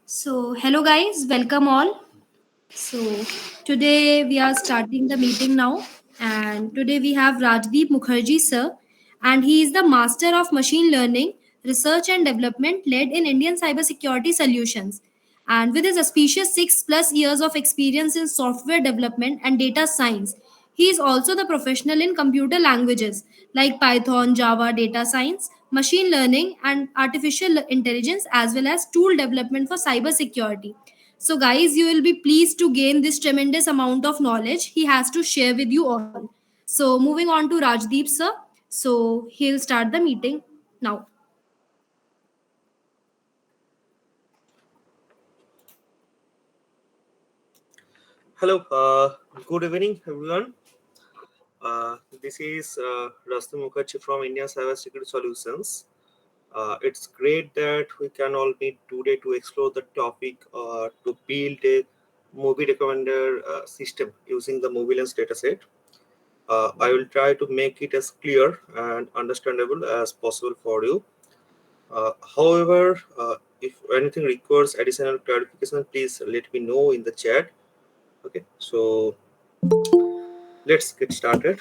Hello guys, welcome all. So, today we are starting the meeting now, and today we have Rajdeep Mukherjee sir, and he is the master of machine learning, research and development led in Indian cybersecurity solutions. And with his auspicious 6+ years of experience in software development and data science, he is also the professional in computer languages like Python, Java, data science, machine learning, and artificial intelligence, as well as tool development for cybersecurity. So, guys, you will be pleased to gain this tremendous amount of knowledge he has to share with you all. So, moving on to Rajdeep, sir. So, he'll start the meeting now. Hello, good evening, everyone. This is Rajdeep Mukherjee from India Cybersecurity Solutions. It's great that we can all meet today to explore the topic to build a movie recommender system using the Movielens Dataset. I will try to make it as clear and understandable as possible for you. However, if anything requires additional clarification, please let me know in the chat. Okay, so let's get started.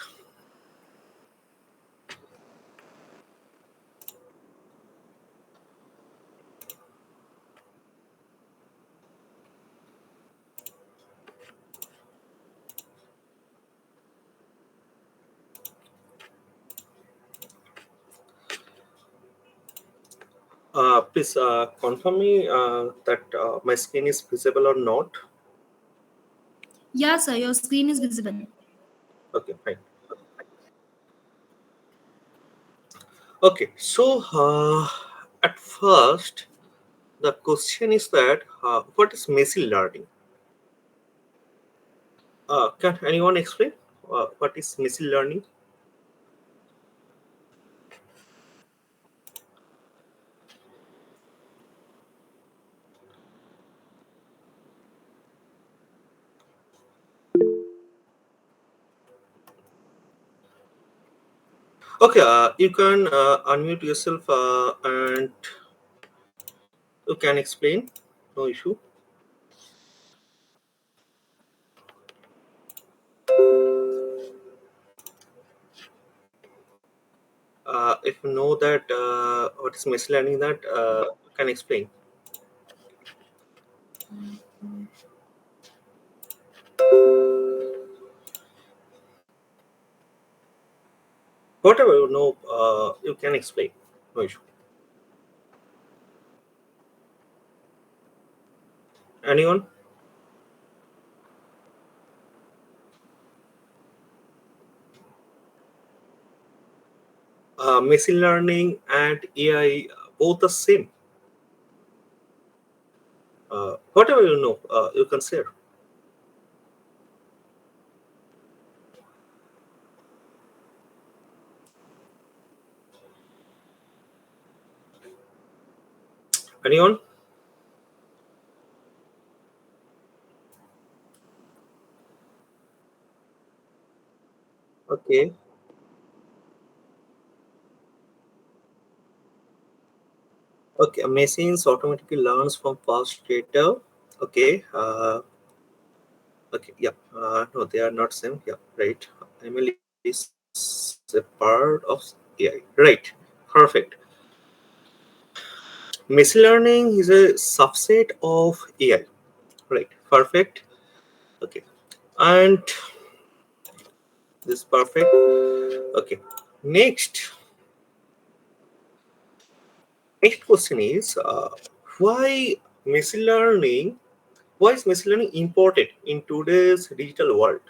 Please confirm me that my screen is visible or not. Yeah, sir, your screen is visible. Okay, fine. Okay, so at first, the question is that what is machine learning? Can anyone explain what is machine learning? Okay, you can unmute yourself and you can explain. No issue. If you know that what is machine learning, that you can explain. Whatever you know, you can explain. No issue. Anyone? Machine learning and AI both the same. Whatever you know, you can share. Anyone? Okay. Okay. Machines automatically learns from past data. Okay. Okay. Yeah. No, they are not same. Yeah. Right. ML is a part of AI. Right. Perfect. Machine learning is a subset of AI. Right. Perfect. Okay. And this is perfect. Okay. Next. Next question is why machine learning? Why is machine learning important in today's digital world?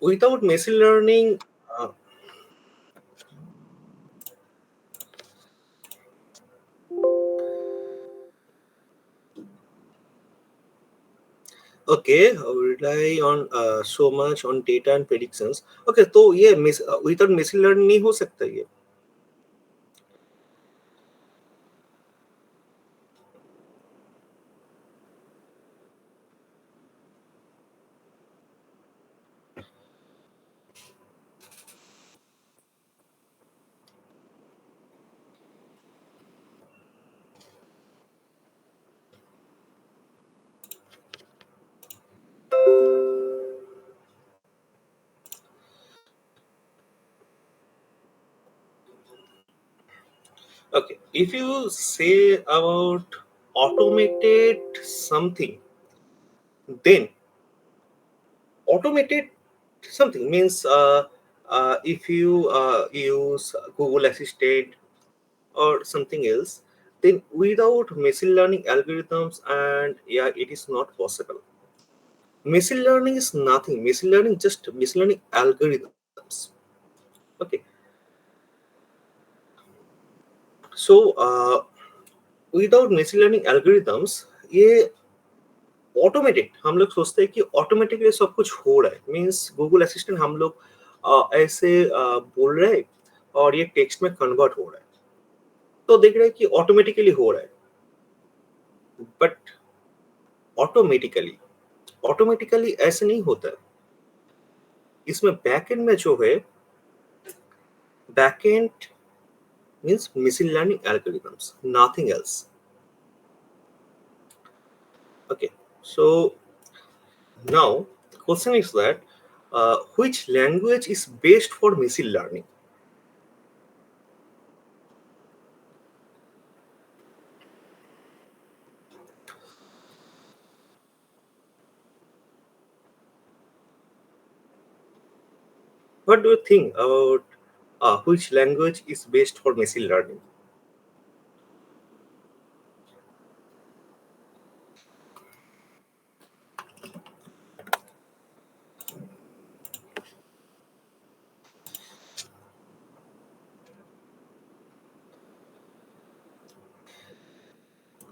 Without machine learning, uh, okay, we rely on so much on data and predictions. Okay, तो ये without machine learning नहीं हो सकता ये. Okay, if you say about automated something, then automated something means if you use Google Assistant or something else, then without machine learning algorithms, and yeah, it is not possible. Machine learning is nothing. Machine learning just machine learning algorithms. Okay, so without machine learning algorithms, ये automated हम लोग सोचते हैं कि automatically सब कुछ हो रहा है, मीन्स गूगल असिस्टेंट हम लोग ऐसे बोल रहे हैं और ये टेक्स्ट में कन्वर्ट हो रहा है, तो देख रहे हैं कि ऑटोमेटिकली हो रहा है। बट ऑटोमेटिकली ऑटोमेटिकली ऐसे नहीं होता है। इसमें बैकएंड में जो है, backend means machine learning algorithms, nothing else. Okay, so now the question is that which language is best for machine learning? What do you think about which language is best for machine learning?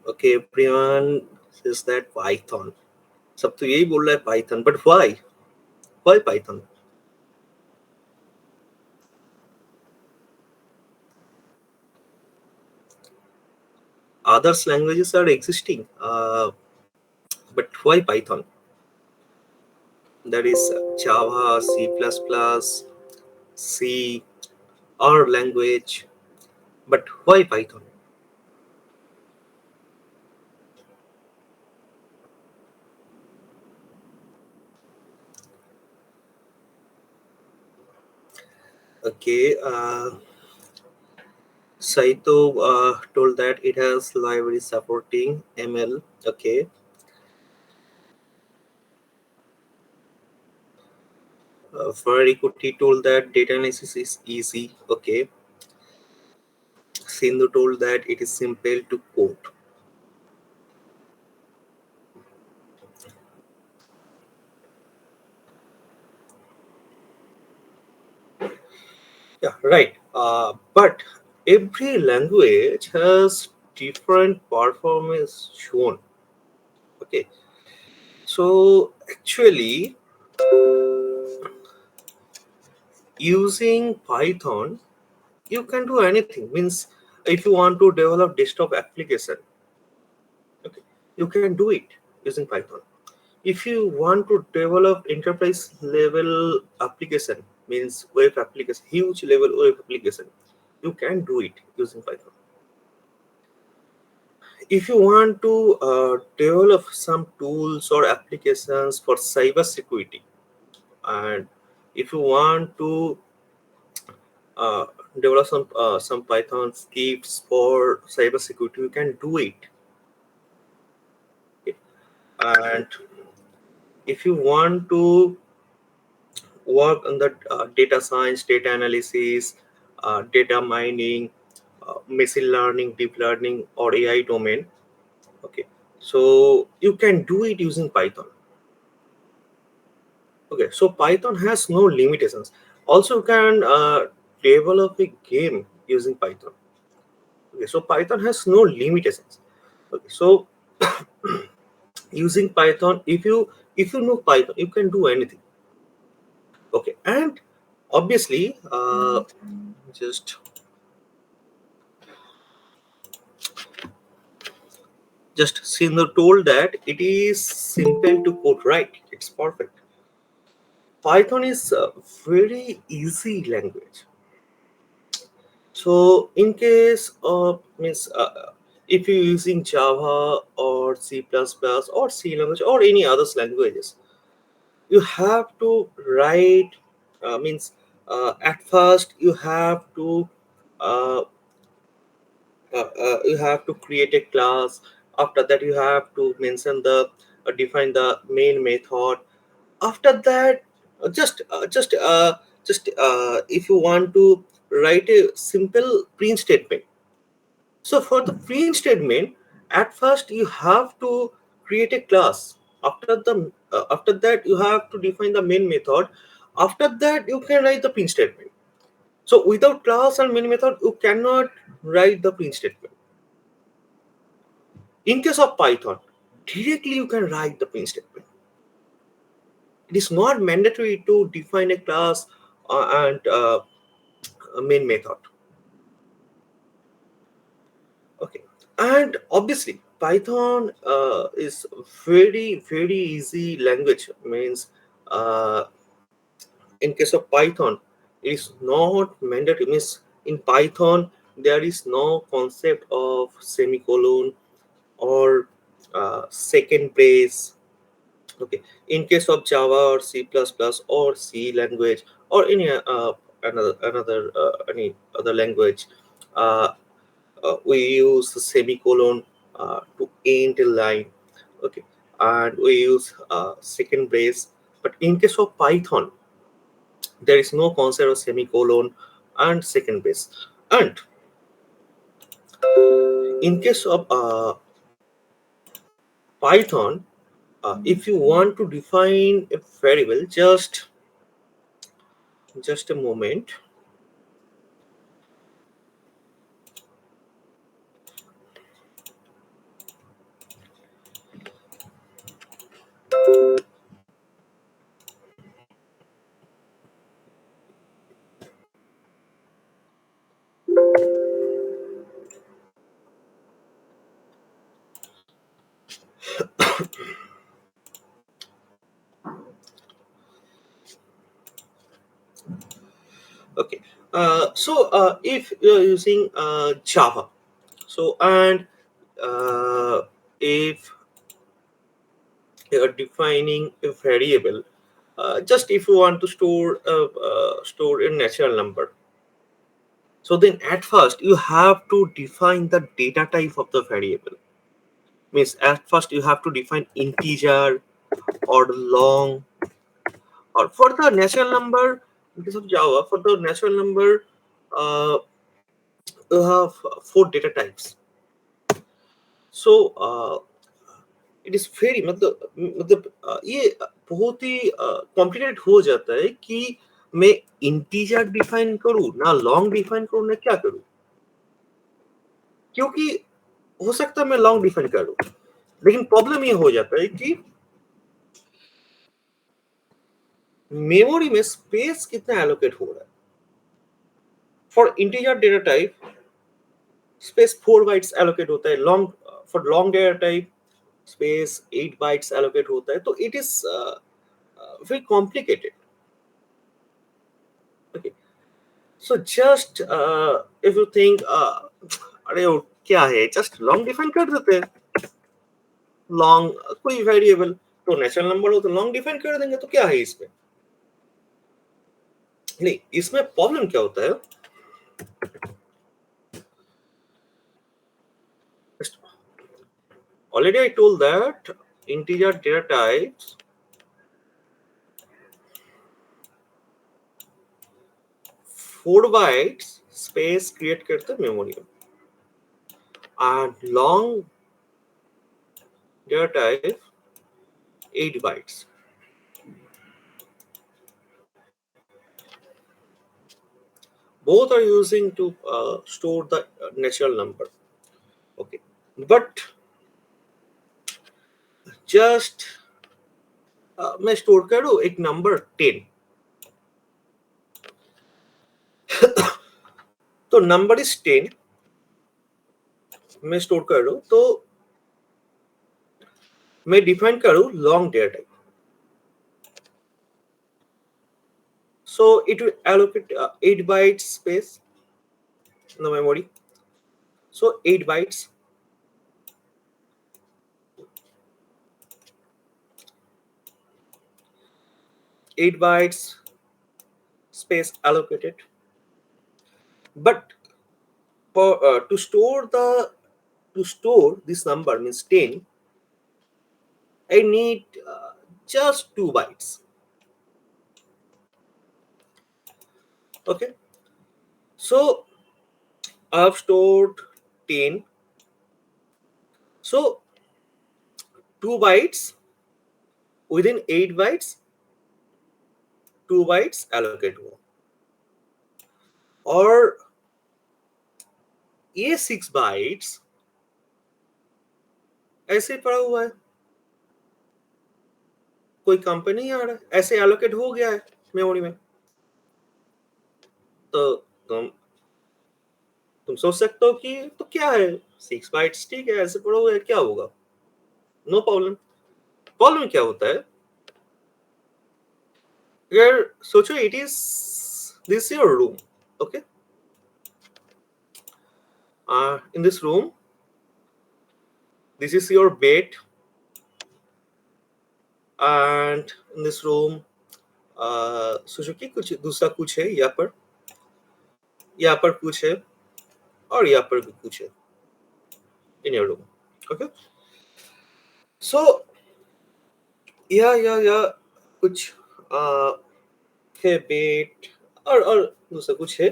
Okay, everyone says that Python. सब तो यही बोल रहा है Python, but why? Why Python? Others languages are existing, but why Python? That is Java, C++, C, or language, but why Python? Okay, Saito told that it has libraries supporting ML. Okay, Farikuti told that data analysis is easy. Okay, Sindhu told that it is simple to code. Yeah, right. But every language has different performance shown. Okay, so actually, using Python, you can do anything. Means if you want to develop desktop application, okay, you can do it using Python. If you want to develop enterprise level application, means web application, huge level web application, you can do it using Python. If you want to develop some tools or applications for cyber security, and if you want to uh, develop some Python scripts for cyber security, you can do it. Okay. And if you want to work on the data science, data analysis, data mining, machine learning, deep learning, or AI domain. Okay, so you can do it using Python. Okay, so Python has no limitations. Also, you can develop a game using Python. Okay, so Python has no limitations. Okay, so using Python, if you know Python, you can do anything. Okay, and obviously, just Sindhu told that it is simple to code, right? It's perfect. Python is a very easy language. So in case of means if you're using Java or C++ or C language or any other languages, you have to write means at first you have to uh, you have to create a class. After that, you have to mention the define the main method. After that, if you want to write a simple print statement. So for the print statement, at first you have to create a class. After that, you have to define the main method. After that, you can write the print statement. So without class and main method, you cannot write the print statement. In case of Python, directly you can write the print statement. It is not mandatory to define a class and a main method. Okay, and obviously Python is very easy language. Means uh, in case of Python, it is not mandatory. Means in Python there is no concept of semicolon or second brace. Okay, in case of Java or C++ or C language or any any other language, uh, we use the semicolon to end a line. Okay, and we use second brace. But in case of Python, there is no concept of semicolon and second brace. And in case of Python, if you want to define a variable, just a moment. Okay, if you're using Java, so and if you're defining a variable, just if you want to store a natural number, so then at first you have to define the data type of the variable. Means at first you have to define integer or long, or for the natural number. In case of Java, for the natural number, uh, you have four data types. So it is very मतलब ये बहुत ही complicated हो जाता है कि मैं integer define करूं ना लॉन्ग डिफाइन करूं ना क्या करूं, क्योंकि हो सकता है मैं लॉन्ग डिफाइन करूं, लेकिन प्रॉब्लम ये हो जाता है कि मेमोरी में स्पेस कितना एलोकेट हो रहा है. For integer data type space 4 bytes allocate होता है, long for long data type space 8 bytes allocate होता है. तो it is very complicated. Okay, so just if you think अरे वो क्या है, just long define कर देते हैं. long कोई वेरिएबल तो नेचुरल नंबर हो तो long define कर देंगे, तो क्या है इसमें. नहीं, इसमें प्रॉब्लम क्या होता है. Already I told that integer data types four bytes space create करते हैं मेमोरी में, and long data type 8 bytes. Both are using to store the natural number. Okay, but just मैं स्टोर करूँ एक नंबर 10, तो नंबर इज 10 मैं store करूँ, तो मैं डिफाइन करूँ long data type. So it will allocate 8 bytes space in the memory. So 8 bytes. Eight bytes space allocated. But for to store this number means 10, I need just 2 bytes. Okay, so I have stored 10. So 2 bytes within 8 bytes, 2 bytes allocate हुआ, और ये 6 bytes ऐसे पड़ा हुआ है, कोई company नहीं आ रहा है, ऐसे allocate हो गया है मेमोरी में। तो तुम सोच सकते हो कि तो क्या है, 6 बाइट्स ठीक है, ऐसे पड़ा हुआ है, क्या होगा? No problem. प्रॉब्लम क्या होता है, अगर सोचो it is this your room, okay, in this room this is your bed, and in this room सोचो कि कुछ दूसरा कुछ है, यहाँ पर कुछ है, और यहाँ पर भी कुछ है in your room, okay, so या कुछ है बेड, और दूसरा कुछ है।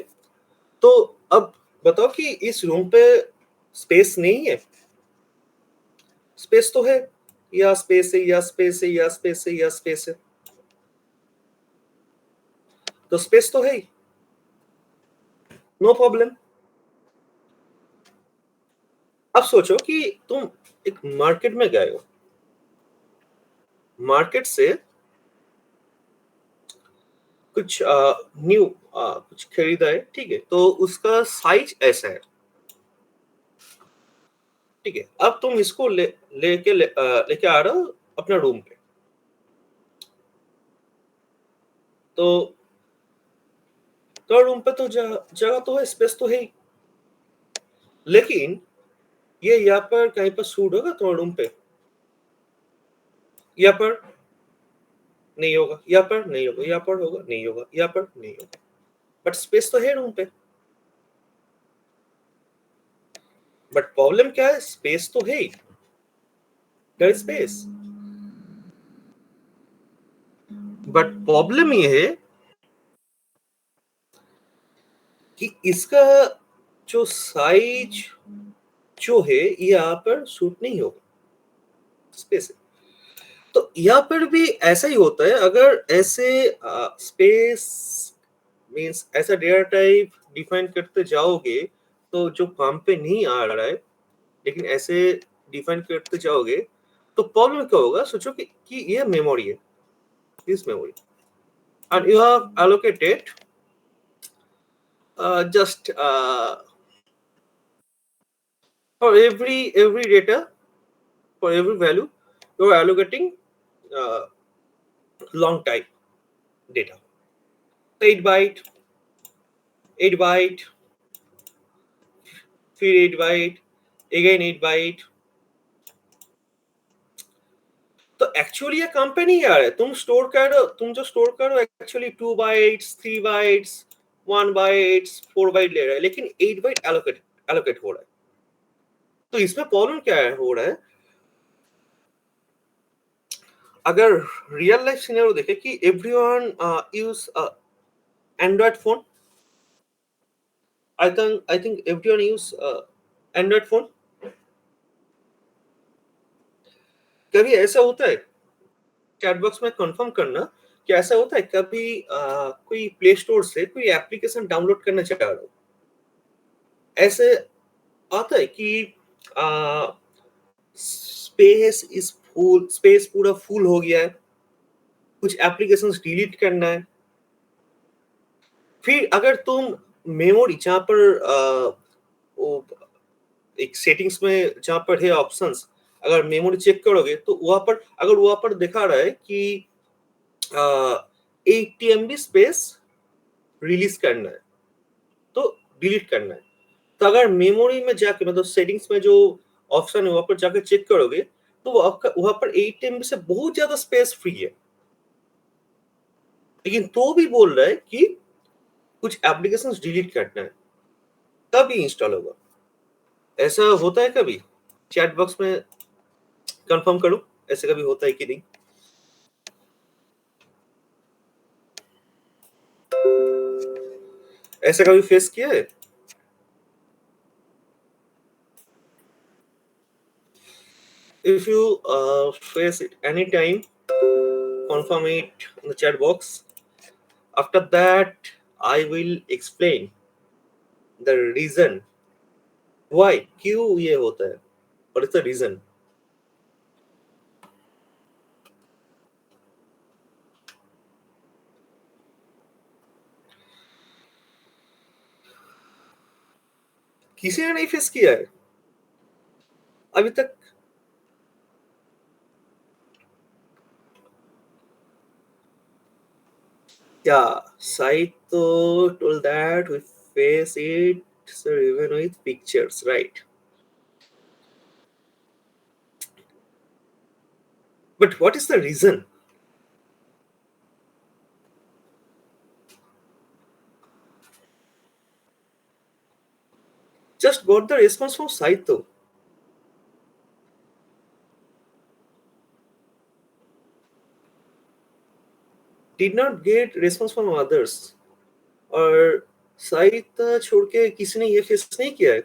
तो अब बताओ कि इस रूम पे स्पेस नहीं है? स्पेस तो है, या स्पेस है, या स्पेस है, या स्पेस है, या स्पेस है, तो स्पेस तो है ही, नो प्रॉब्लम। अब सोचो कि तुम एक मार्केट में गए हो, मार्केट से कुछ न्यू कुछ खरीदा है, ठीक है, तो उसका साइज ऐसा है, ठीक है, अब तुम इसको लेके आ रहे हो अपना रूम पे, तो रूम पे तो जगह तो है, स्पेस तो है ही, लेकिन ये यहाँ पर कहीं पर सूट होगा तुम्हारे रूम पे? यहाँ पर नहीं होगा, यहाँ पर नहीं होगा, यहाँ पर होगा नहीं होगा, यहाँ पर नहीं होगा, बट स्पेस तो है रूम पे। बट प्रॉब्लम क्या है, स्पेस तो है, there is space, but problem ये है कि इसका जो साइज जो है यहाँ पर सूट नहीं होगा, स्पेस है। तो यहाँ पर भी ऐसा ही होता है, अगर ऐसे स्पेस मींस ऐसा डेटा टाइप डिफाइन करते जाओगे तो जो काम पे नहीं आ रहा है, लेकिन ऐसे डिफाइन करते जाओगे तो प्रॉब्लम क्या होगा, सोचो कि ये मेमोरी है, this memory, and you have allocated just for every data, for every value you are allocating uh, long type data, 8 byte, 8 byte, फिर 8 byte, again 8 byte। तो एक्चुअली ये काम पे नहीं आ रहा है, तुम जो स्टोर कर रहे हो actually 2 bytes, 3 bytes, 1 bytes, 4 byte ले रहा है, लेकिन 8 बाइट एलोकेट हो रहा है। तो इसमें प्रॉब्लम क्या हो रहा है, अगर रियल लाइफ सिनेरियो देखे कि everyone use Android phone, I think everyone use Android phone, कभी ऐसा होता है, चैट बॉक्स में कंफर्म करना कि ऐसा होता है कभी कोई प्ले स्टोर से कोई एप्लीकेशन डाउनलोड करना चाह रहा हो, ऐसे आता है कि स्पेस पूरा फुल हो गया है, कुछ एप्लीकेशंस डिलीट करना है, फिर अगर तुम मेमोरी जहां पर वो एक सेटिंग्स में जहां पर है ऑप्शंस, अगर मेमोरी चेक करोगे तो वहां पर दिखा रहा है कि 80 MB स्पेस रिलीज करना है, तो डिलीट करना है। तो अगर मेमोरी में जाके मतलब सेटिंग्स में जो ऑप्शन है वहां पर जाके चेक करोगे तो वहां पर 8 MB से बहुत ज्यादा स्पेस फ्री है, लेकिन तो भी बोल रहा है कि कुछ एप्लीकेशंस डिलीट करना है, तब ही इंस्टॉल होगा। ऐसा होता है कभी? चैट बॉक्स में कंफर्म करो, ऐसे कभी होता है कि नहीं? ऐसा कभी फेस किया है? If you face it anytime, confirm it in the chat box. After that, I will explain the reason why क्यों ये होता है. What is the reason? किसी ने नहीं फेस किया है अभी तक. Yeah, Saito told that we face it, so even with pictures, right? But what is the reason? Just got the response from Saito. Did not get response from others. और साहित्य छोड़ के किसी ने ये फेस नहीं किया है.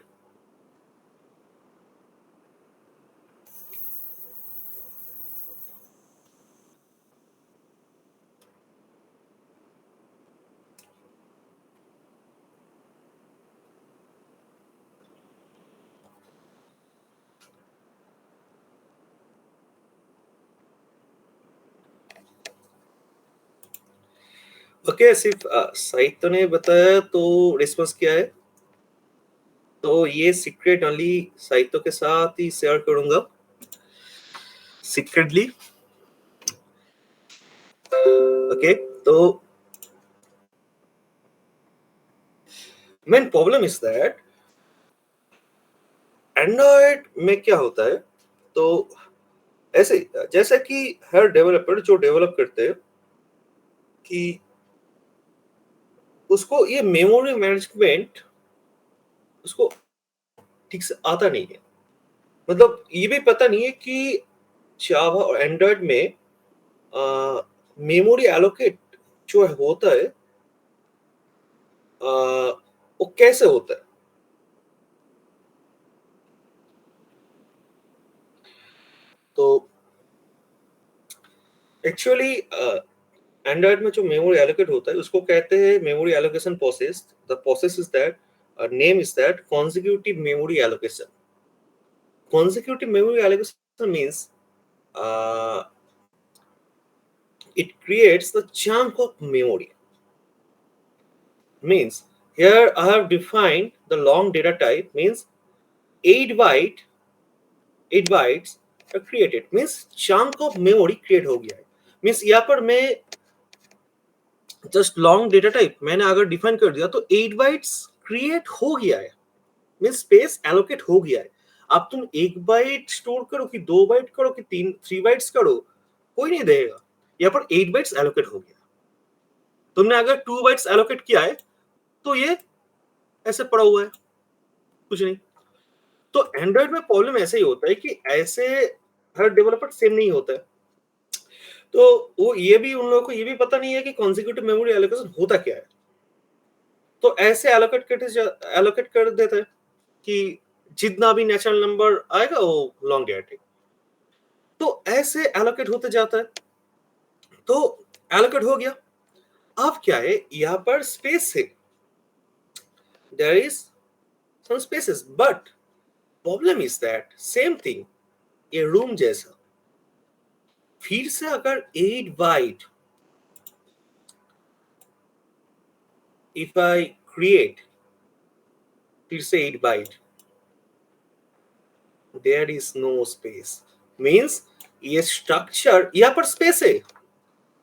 ओके, सिर्फ साहित्य ने बताया तो रिस्पॉन्स किया है, तो ये सीक्रेट ओनली साहित्य के साथ ही शेयर करूंगा सीक्रेटली. ओके, तो main problem is that Android में क्या होता है, तो ऐसे जैसा कि हर डेवलपर जो डेवलप करते हैं कि उसको ये मेमोरी मैनेजमेंट उसको ठीक से आता नहीं है. मतलब ये भी पता नहीं है कि जावा और एंड्रॉयड में मेमोरी एलोकेट जो होता है वो कैसे होता है. तो एक्चुअली एंड्रॉयड में जो मेमोरी एलोकेट होता है उसको कहते हैं memory allocation process. The process is that name is that consecutive memory allocation. Consecutive memory allocation means uh, it creates the chunk of memory. Means here I have defined the long data type means 8 byte 8 bytes are created means chunk of memory create हो गया है. means यहाँ पर मैं just long data type मैंने अगर define कर दिया तो 8 बाइट्स क्रिएट हो गया है मीन स्पेस एलोकेट हो गया है. अब तुम 1 बाइट स्टोर करो कि 2 बाइट करो कि 3 बाइट्स करो, कोई नहीं देगा. यहाँ पर 8 बाइट्स एलोकेट हो गया. तुमने अगर 2 बाइट्स एलोकेट किया है तो ये ऐसे पड़ा हुआ है, कुछ नहीं. तो एंड्रॉइड में प्रॉब्लम ऐसे ही होता है कि ऐसे हर डेवलपर सेम नहीं होता है. तो वो ये भी उन लोगों को ये भी पता नहीं है कि कॉन्जिक्यूटिव मेमोरी एलोकेशन होता क्या है. तो ऐसे एलोकेट कर देते हैं कि जितना भी नेचुरल नंबर आएगा वो लॉन्ग डेटा. तो ऐसे एलोकेट होते जाता है. तो एलोकेट हो गया. अब क्या है, यहाँ पर स्पेस है, there is some spaces, but problem is that same thing ये रूम जैसा फिर से अगर 8 बाइट इफ आई क्रिएट फिर से 8 byte there is no space means ये स्ट्रक्चर यहाँ पर स्पेस है,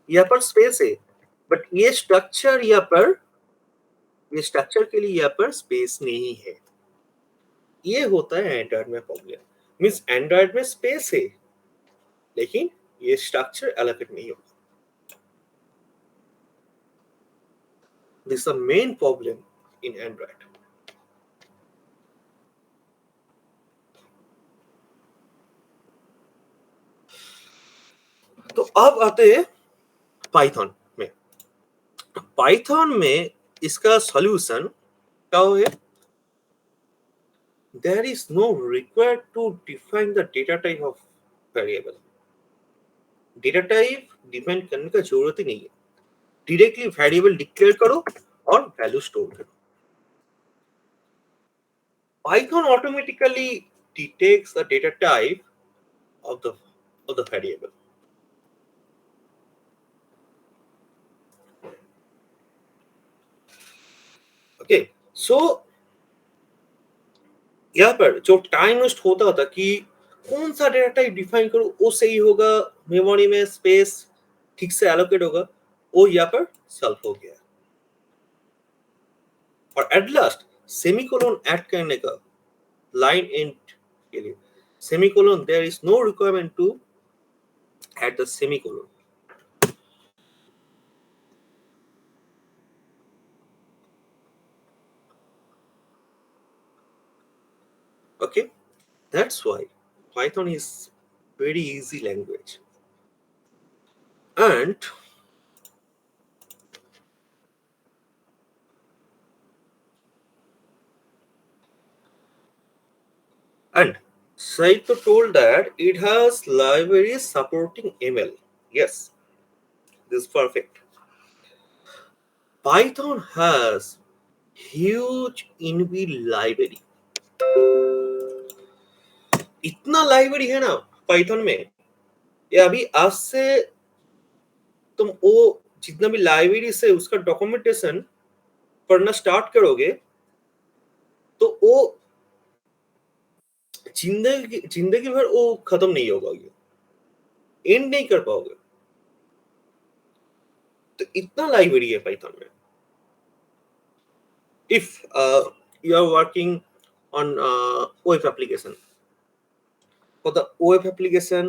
यहाँ पर स्पेस है, बट ये स्ट्रक्चर यहाँ पर ये स्ट्रक्चर के लिए यहाँ पर स्पेस नहीं है. ये होता है एंड्रॉइड में प्रॉब्लम. मींस एंड्रॉइड में स्पेस है लेकिन ये स्ट्रक्चर एलोकेट नहीं होगा. This is the main problem in Android. तो अब आते हैं पाइथन में। पाइथन में इसका सॉल्यूशन क्या है? There is no required to define the data type of variable. Data type define करने का जरूरत ही नहीं है, डायरेक्टली वेरिएबल डिक्लेयर करो और वैल्यू स्टोर करो। Python automatically detects the data type of the variable. Okay, so यहाँ पर जो टाइम वेस्ट होता था कि कौन सा डेटा टाइप डिफाइन करो, वो सही होगा, मेमोरी में स्पेस ठीक से एलोकेट होगा, वो यहाँ पर सॉल्व हो गया। और एट लास्ट सेमीकोलन ऐड करने का लाइन एंड के लिए semicolon, there is no requirement to add the semicolon. Okay, that's why Python is very easy language. And Saito told that it has libraries supporting ML. Yes, this is perfect. Python has huge inbuilt library. इतना library है ना Python में, ये अभी आज से तुम वो जितना भी लाइब्रेरी से उसका डॉक्यूमेंटेशन पढ़ना स्टार्ट करोगे तो वो जिंदगी भर वो खत्म नहीं होगा, ये एंड नहीं कर पाओगे। तो इतना लाइब्रेरी है पाइथन में। If you are working on web application, for the web application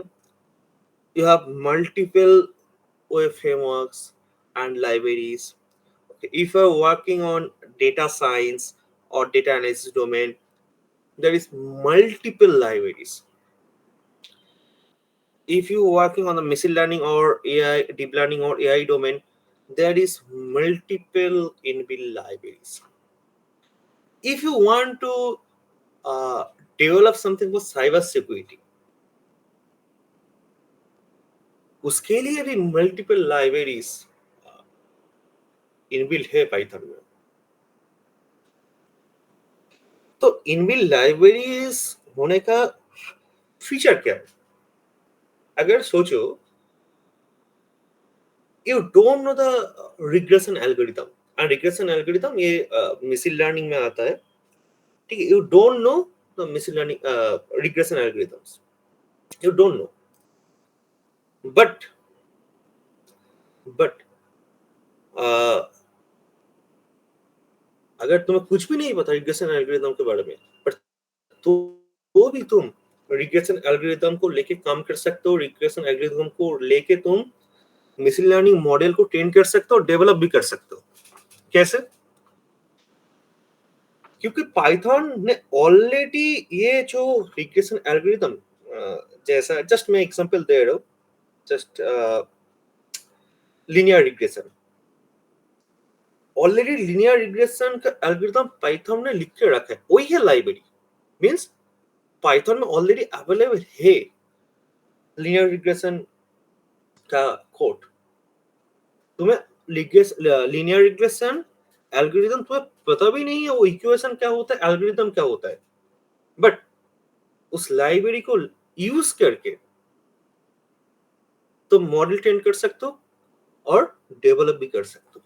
you have multiple web frameworks and libraries. Okay, if you are working on data science or data analysis domain, there is multiple libraries. If you are working on the machine learning or AI, deep learning or AI domain, there is multiple inbuilt libraries. If you want to develop something for cyber security, उसके लिए भी multiple libraries inbuilt है Python में। तो inbuilt libraries होने का feature क्या है? अगर सोचो, you don't know the regression algorithm, and regression algorithm ये मशीन लर्निंग में आता है, ठीक है? You don't know the machine learning regression algorithms, you don't know, but अगर तुम्हें कुछ भी नहीं पता रिग्रेशन एल्गोरिथम के बारे में, बट तो भी तुम रिग्रेशन एल्गोरिथम को लेके काम कर सकते हो, रिग्रेशन एल्गोरिथम को लेके तुम मशीन लर्निंग मॉडल को ट्रेन कर सकते हो, डेवलप भी कर सकते हो। कैसे? क्योंकि पाइथन ने ऑलरेडी ये जो रिग्रेशन एल्गोरिथम, जैसा जस्ट मैं एग्जांपल दे रहा हूं, just linear regression, already linear regression का एल्गोरिथम पाइथन ने लिख के रखा है, वही है लाइब्रेरी, मींस पाइथन में ऑलरेडी अवेलेबल है लीनियर रिग्रेशन का कोड। तुम्हें लीनियर रिग्रेशन एल्गोरिथम तुम्हें पता भी नहीं है वो इक्वेशन क्या होता है, एल्गोरिथम क्या होता है, बट उस लाइब्रेरी को यूज करके तुम मॉडल ट्रेन कर सकते हो और डेवलप भी कर सकते हो।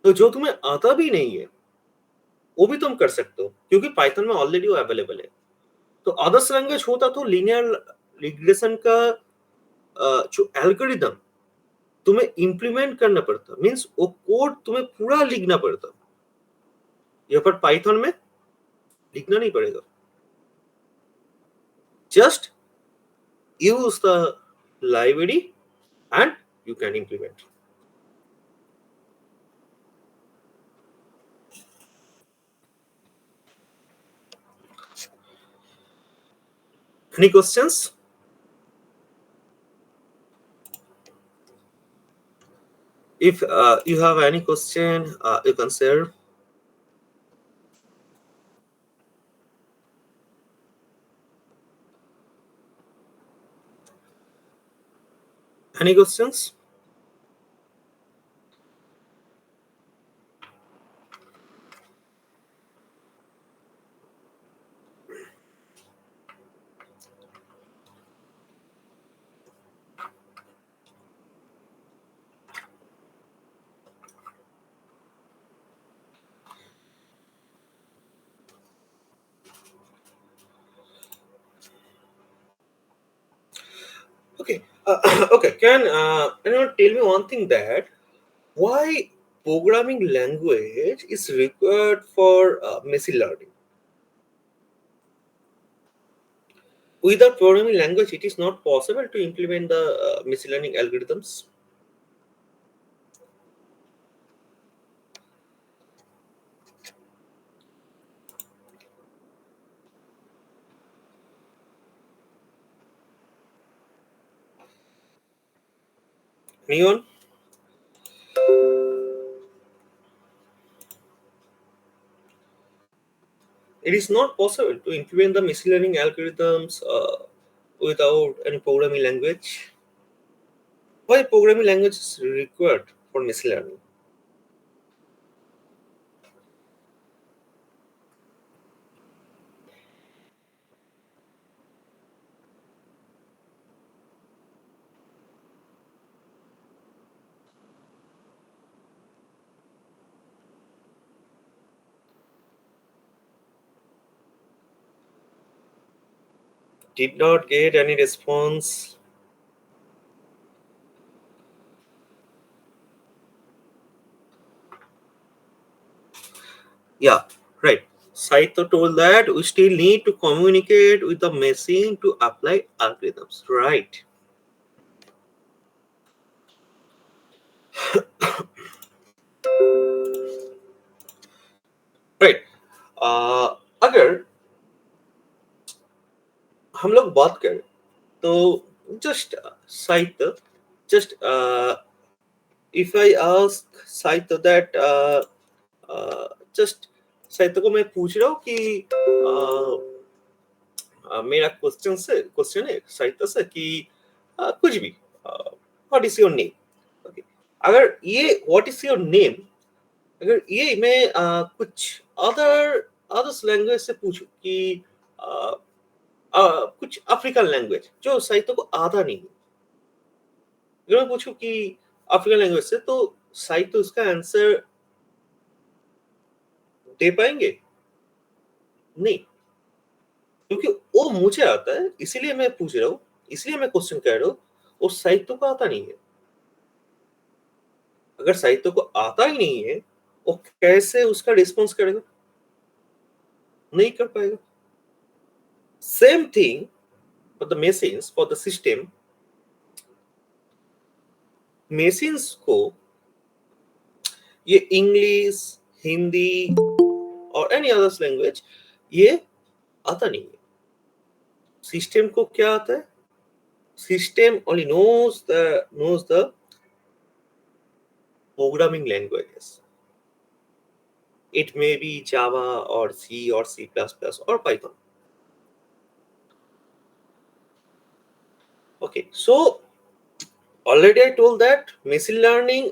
तो जो तुम्हें आता भी नहीं है वो भी तुम कर सकते हो, क्योंकि पाइथन में ऑलरेडी वो अवेलेबल है। तो अदर्स लैंग्वेज होता तो लीनियर रिग्रेशन का जो एल्गोरिथम तुम्हें इंप्लीमेंट करना पड़ता, मींस वो कोड तुम्हें पूरा लिखना पड़ता। यहाँ पर पाइथन में लिखना नहीं पड़ेगा, just use the library and you can implement. Any questions? If you have any question, you can share. Any questions? Okay. Okay. Can anyone tell me one thing, that why programming language is required for machine learning? Without programming language, it is not possible to implement the machine learning algorithms. Anyone? It is not possible to implement the machine learning algorithms without any programming language. Why programming language is required for machine learning? Did not get any response. Yeah, right. Saito told that we still need to communicate with the machine to apply algorithms. Right. Right. अगर हम लोग बात करें तो just साहित्य, just if I ask साहित्य that just साहित्य को मैं पूछ रहा हूँ कि मेरा क्वेश्चन है साहित्य से कि कुछ भी what is your name, okay. अगर ये व्हाट इज योर नेम, अगर ये मैं कुछ अदर्स लैंग्वेज से पूछूं कि कुछ अफ्रीकन लैंग्वेज जो साहित्य को आता नहीं है, अगर मैं पूछूं कि अफ्रीकन लैंग्वेज से, तो साहित्य उसका आंसर दे पाएंगे? नहीं, क्योंकि वो मुझे आता है, इसीलिए मैं पूछ रहा हूँ, इसलिए मैं क्वेश्चन कर रहा हूँ। वो साहित्य को आता नहीं है। अगर साहित्य को आता ही नहीं है, वो कैसे उसका रिस्पॉन्स करेगा? नहीं कर पाएगा। Same thing for the machines, for the system. Machines को ये इंग्लिश, हिंदी और एनी अदर्स लैंग्वेज ये आता नहीं है। सिस्टम को क्या आता है? System only knows the programming languages. It may be Java or C or C++ or Python. Okay, so already I told that machine learning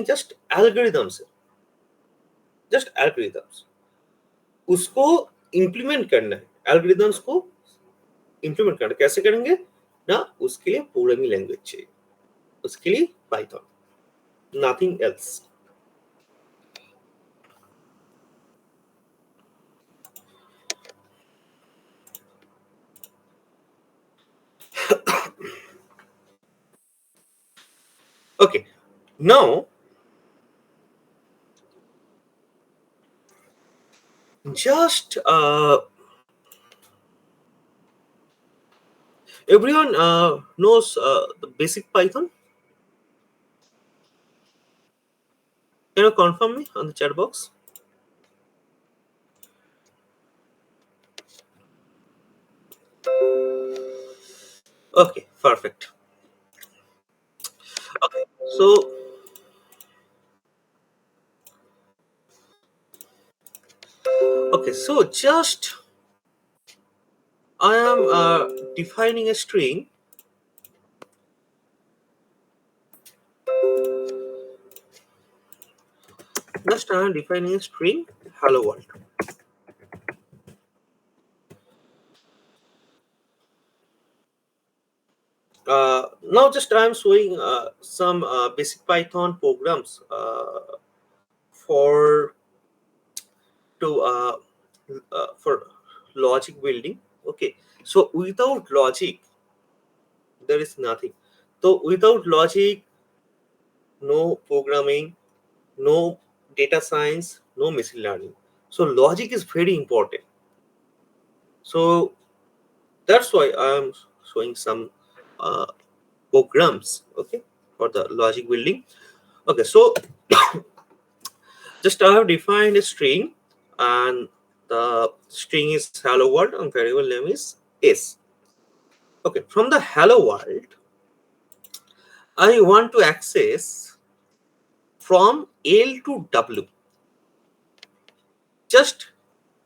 just algorithms, उसको implement करना है, algorithms को implement करना है। कैसे करेंगे ना? उसके लिए प्रोग्रामिंग लैंग्वेज चाहिए, उसके लिए Python, nothing else. Okay, now just everyone knows the basic Python. Can you confirm me on the chat box? Okay, perfect. Okay, so Okay, so just I am defining a string. Just I am defining a string hello world. Now just I am showing some basic Python programs for for logic building. Okay, so without logic there is nothing. So without logic, no programming, no data science, no machine learning. So logic is very important. So that's why I am showing some uh, programs, okay, for the logic building. Okay, so just I have defined a string, and the string is hello world and variable name is s. Okay, from the hello world I want to access from L to W. Just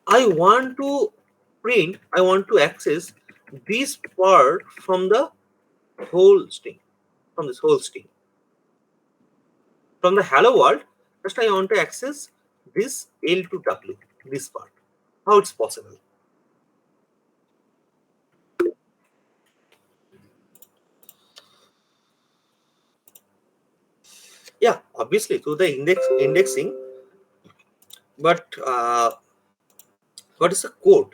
I want to I want to access this part from the whole string, from this whole string. From the hello world, just I want to access this L to W, this part. How it's possible? Yeah, obviously through the indexing, but what is the code?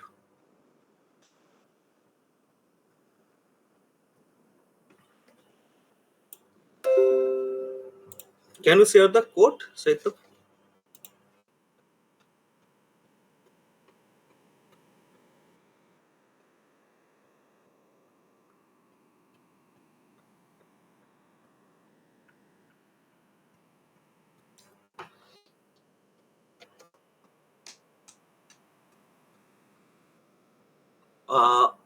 Can you share the code, Saito?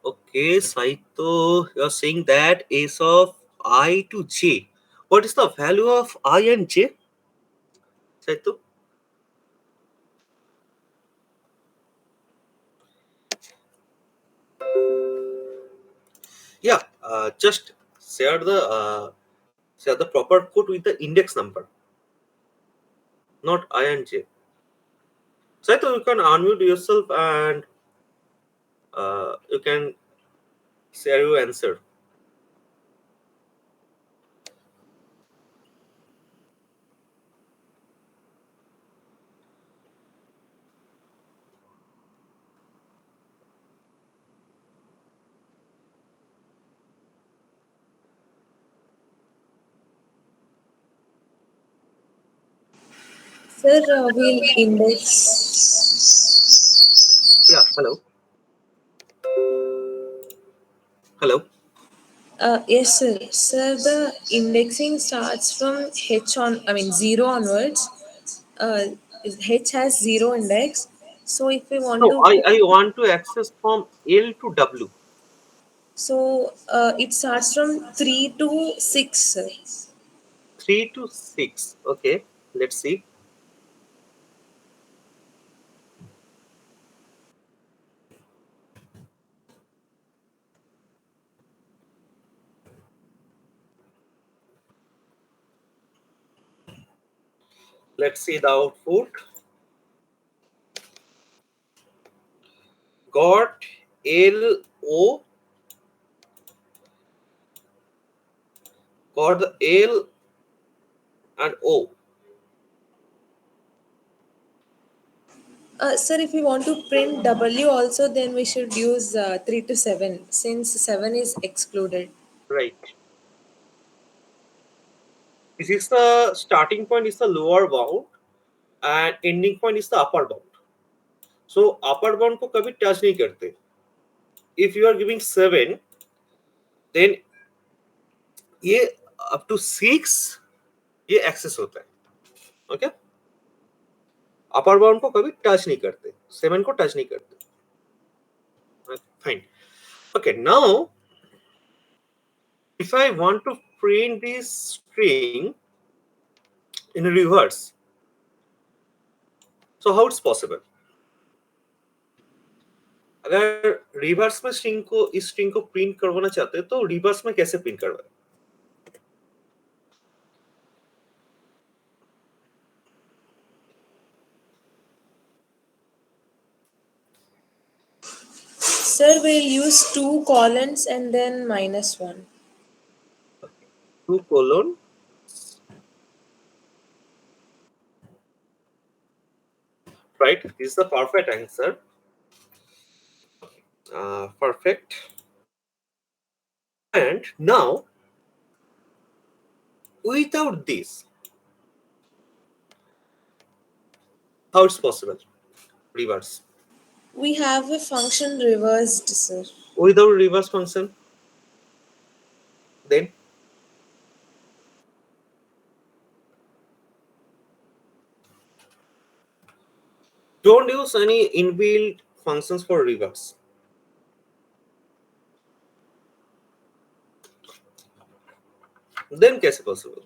Okay, Saito, you're saying that is of I to J. What is the value of I and J, Saito? Yeah, just share the proper code with the index number, not I and J. Saito, you can unmute yourself and you can share your answer. Sir, we'll index. Yeah, hello. Hello. Yes, sir. Sir, the indexing starts from zero onwards. Uh, H has zero index. So if we want No, to, I want to access from L to W. it starts from 3 to 6, sir. 3 to 6. Okay, let's see. Let's see the output. Got L O, got the L and O. Sir, if we want to print W also, then we should use 3 to 7 since 7 is excluded. Right. This is the starting point is the lower bound and ending point is the upper bound. So upper bound को कभी touch नहीं करते. If you are giving 7, then ये up to 6 ये access होता है. Okay? Upper bound को कभी टच नहीं करते, 7 को टच नहीं करते. Fine. Okay, now if I want to print this string in reverse, so how it's possible? अगर रिवर्स में स्ट्रिंग को इस स्ट्रिंग को प्रिंट करवाना चाहते हैं तो रिवर्स में कैसे प्रिंट करवाए? Sir, we'll use two colons and then minus one. 2 colon right, this is the perfect answer. Perfect. And now without this, how it's possible? Reverse. We have a function reversed, sir. Without reverse function, then don't use any inbuilt functions for reverse. Then कैसे possible?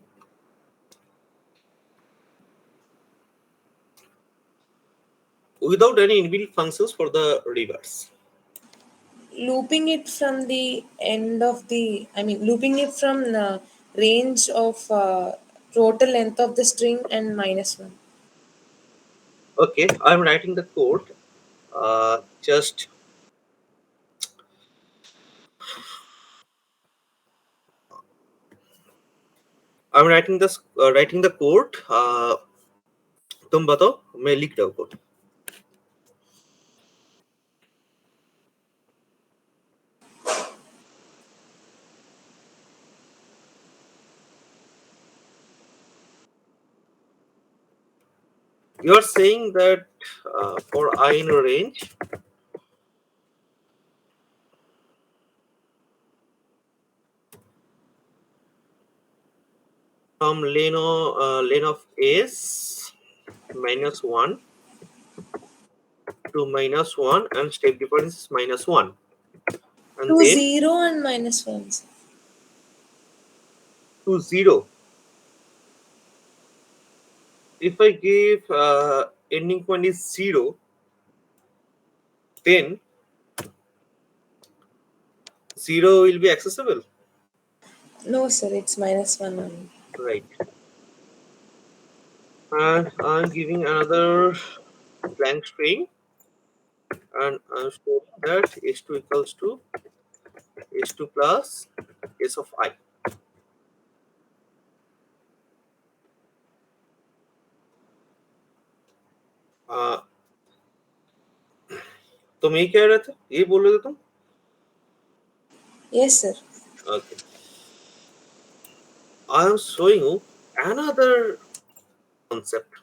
Without any inbuilt functions for the reverse. Looping it from the end of the, looping it from the range of total length of the string and minus one. Okay, I'm writing the code. Just I'm writing the code. तुम बताओ, मैं लिख रहा हूँ code. You are saying that for I in a range, from lane of s minus 1 to minus 1 and step difference is minus 1, and To then 0 and minus 1. to 0. If I give ending point is 0, then 0 will be accessible, No, sir, it's minus 1 only. right? And I'm giving another blank string, and I'm storing that s2 equals to s2 plus s of I. तुम ये कह रहे थे, ये बोल रहे थे तुम? Yes, sir. Okay. I am showing you another concept,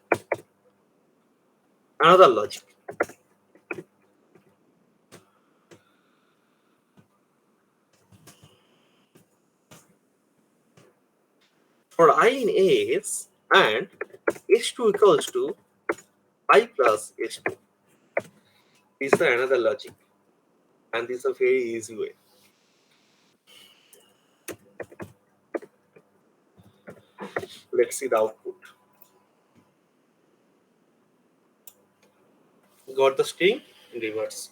another logic. For I in S and S2 equals to I plus S2. This is another logic, and this is a very easy way. Let's see the output. Got the string in reverse.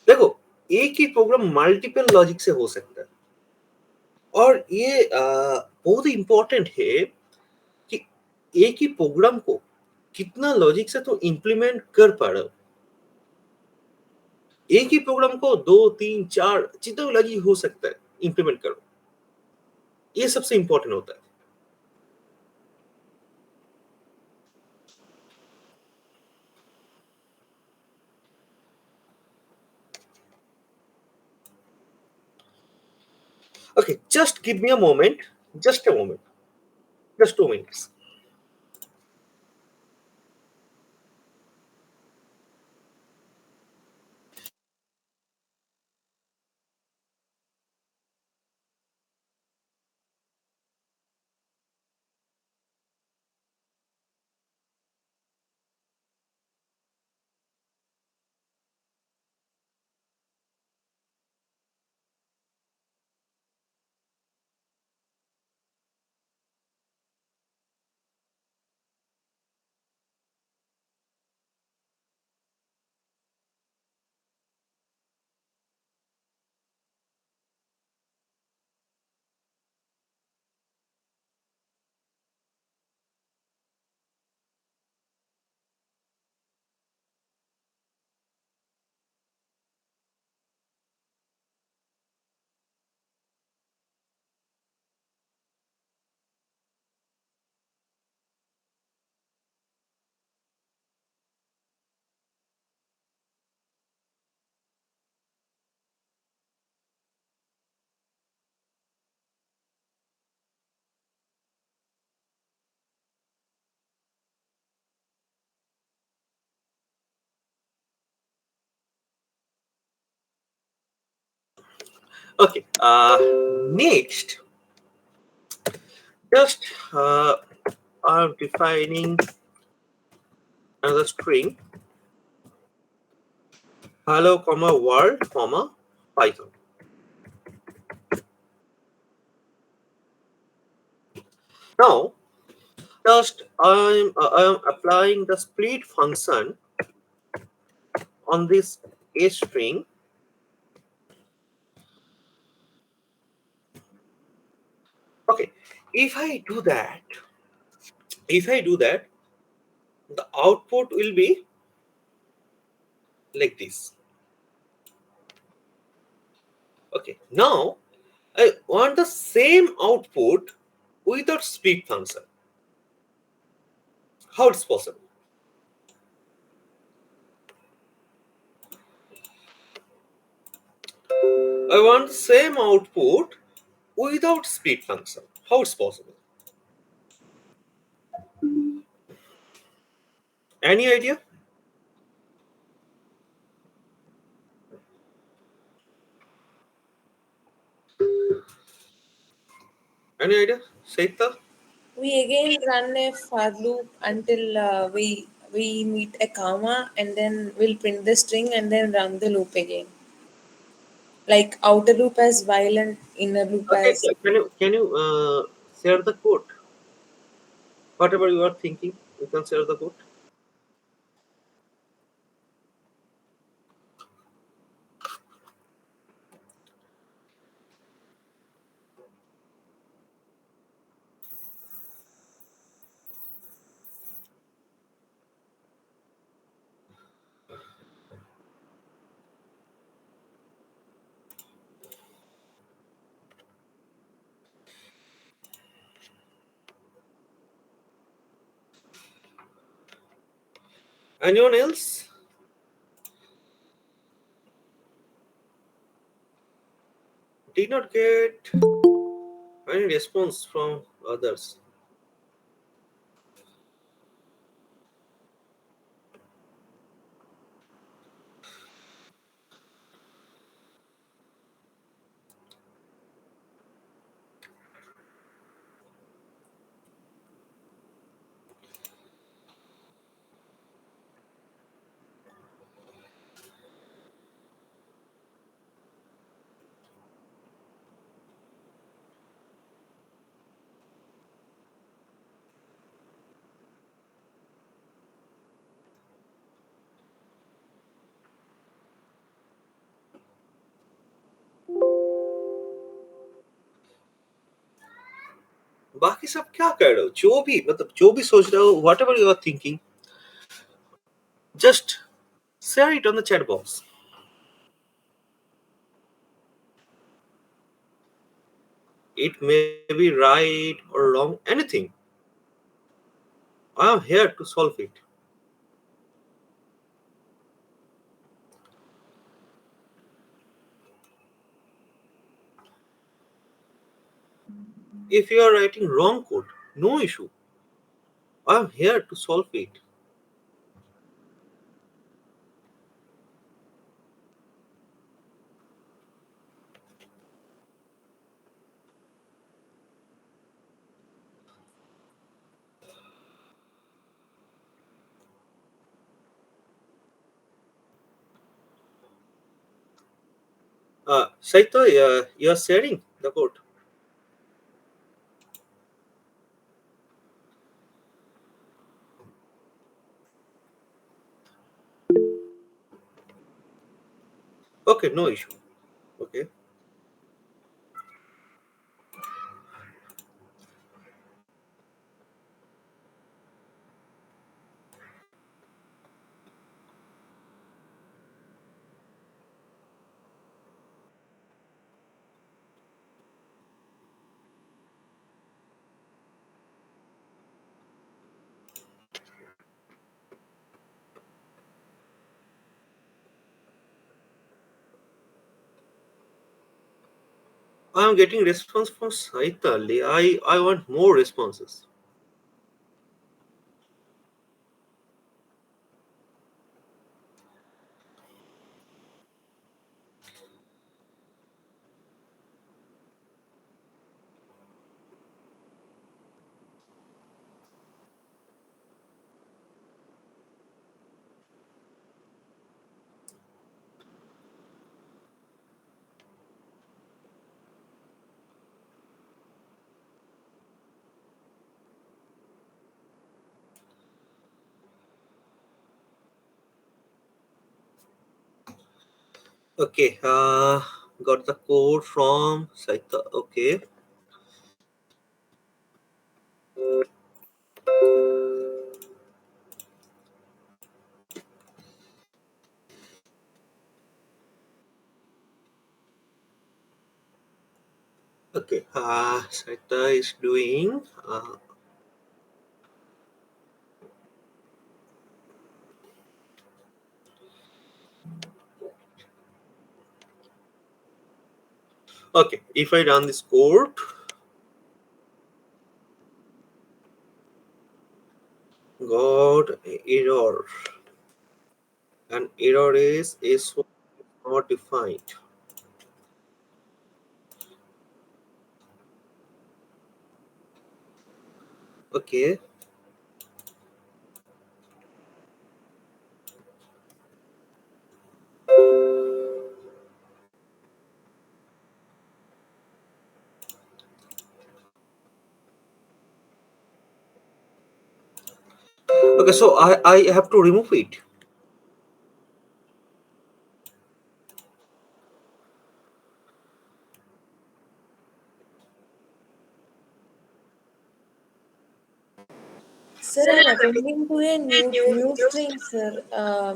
देखो, एक ही programme multiple logic से हो सकता है, और ये बहुत important है कि एक ही प्रोग्राम को कितना लॉजिक से तो इंप्लीमेंट कर पा रहे हो. एक ही प्रोग्राम को 2, 3, 4 जितना लॉजिक हो सकता है इंप्लीमेंट करो, ये सबसे इंपॉर्टेंट होता है. Okay, just give me a moment. Just a moment. Just 2 minutes. Okay. Next, just I'm defining another string hello comma world comma python. Now, just I'm applying the split function on this a string. Okay, if I do that, if I do that, the output will be like this. Okay, now I want the same output without split function. How it's possible? I want the same output without split function. How it's possible? Any idea? Any idea? Saita? We again run a for loop until we meet a comma, and then we'll print the string and then run the loop again. Like outer loop as while and inner loop Okay, as. can you share the code? Whatever you are thinking, you can share the code. Anyone else? Did not get any response from others. बाकी सब क्या कर रहे हो जो भी सोच रहे हो whatever you are thinking just share it on the chat box. It may be right or wrong, anything. I am here to solve it. If you are writing wrong code, no issue. I am here to solve it. Saito, you are sharing the code. Okay, no issue. Okay. I am getting response from Saita. I want more responses. Okay, got the code from Saita. Okay. Okay, Saita is doing. Okay, if I run this code, got error, and error is S1 not defined. Okay. Okay, so I have to remove it. Sir, I'm attending to a new string, sir.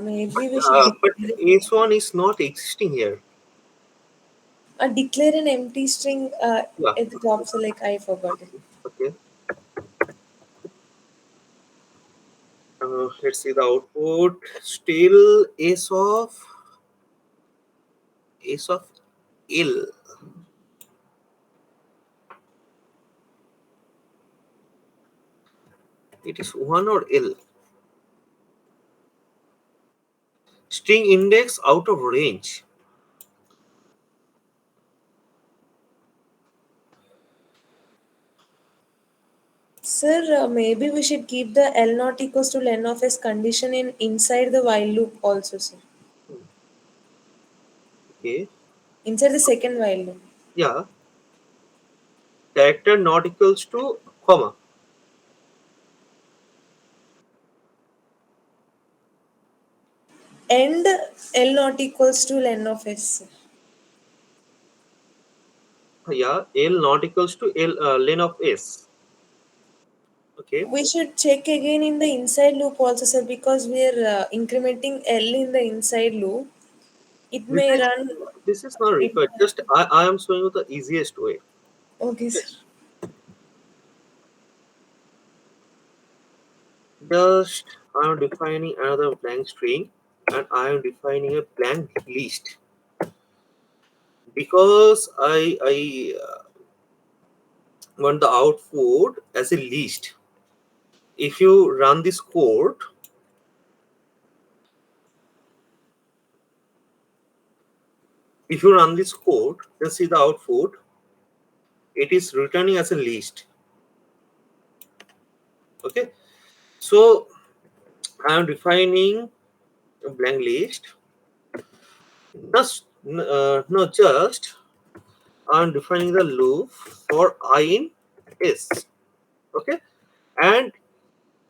Maybe we should But declare, S1 is not existing here. declare an empty string Yeah. at the top. So like I forgot it. Okay. Let's see the output. Still S of L. It is 1 or L. String index out of range. Sir, maybe we should keep the L not equals to N of S condition in inside the while loop also, sir. Okay. Inside the second while loop. Yeah. Character not equals to comma. And L not equals to N of S. Yeah. L not equals to L len of S. Okay. We should check again in the inside loop also, sir, because we are incrementing L in the inside loop. It This may is run. this is not It, required. Just I am showing you the easiest way. okay, Okay. sir. Just I am defining another blank string and I am defining a blank list because I want the output as a list. If you run this code, then see the output. It is returning as a list. Okay, so I am defining a blank list. Just I am defining the loop for I in S. Okay, and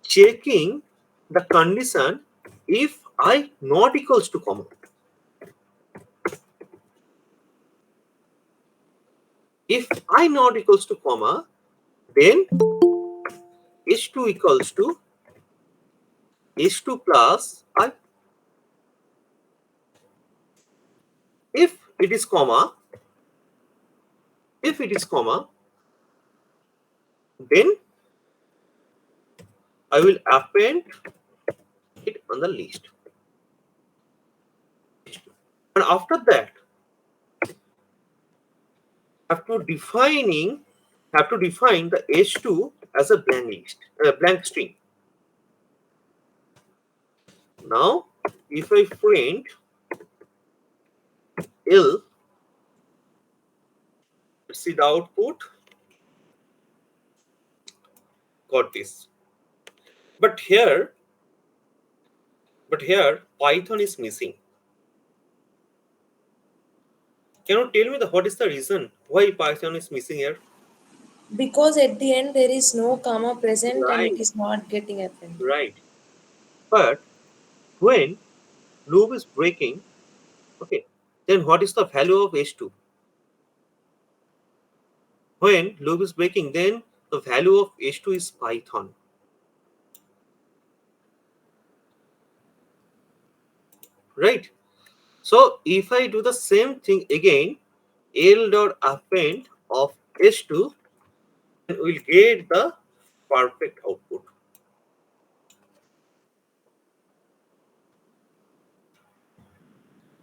checking the condition if I not equals to comma. If I not equals to comma, then h2 equals to h2 plus I. If it is comma, if it is comma, then I will append it on the list. And after that, have to define the h2 as a blank list, a blank string. Now, if I print L, let's see the output. Got this. But here, Python is missing. Can you tell me what is the reason why Python is missing here? Because at the end there is no comma present and it Right, is not getting appended. right. But when loop is breaking, okay. then what is the value of H2? When loop is breaking, then the value of H2 is Python. Right? So if I do the same thing again, L dot append of H2, then we'll get the perfect output.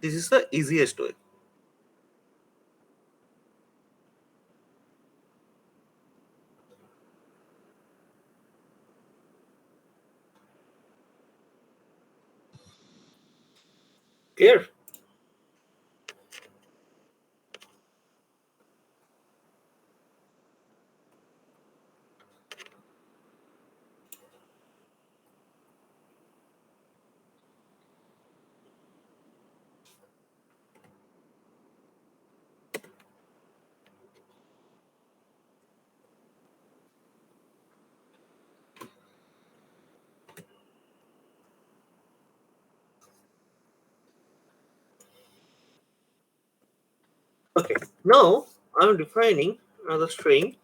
This is the easiest way. Clear? Okay. Now I'm defining another string,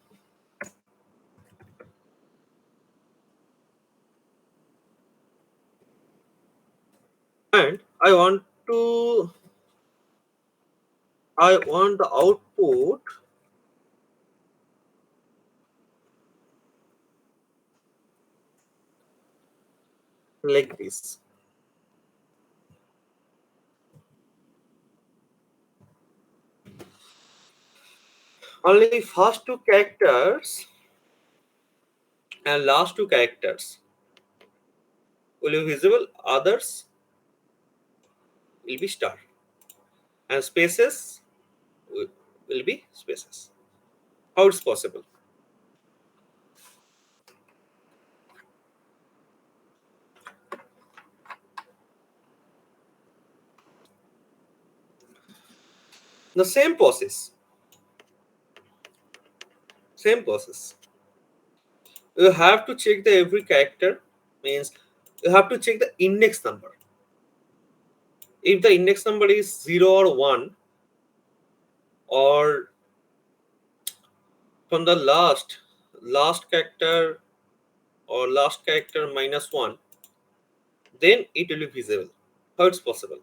and I want the output like this. Only first two characters and last two characters will be visible, others will be star, and spaces will be spaces. How it's possible? The same process. Same process. You have to check the every character, means you have to check the index number. If the index number is 0 or 1, or from the last character or last character minus 1, then it will be visible. How it's possible?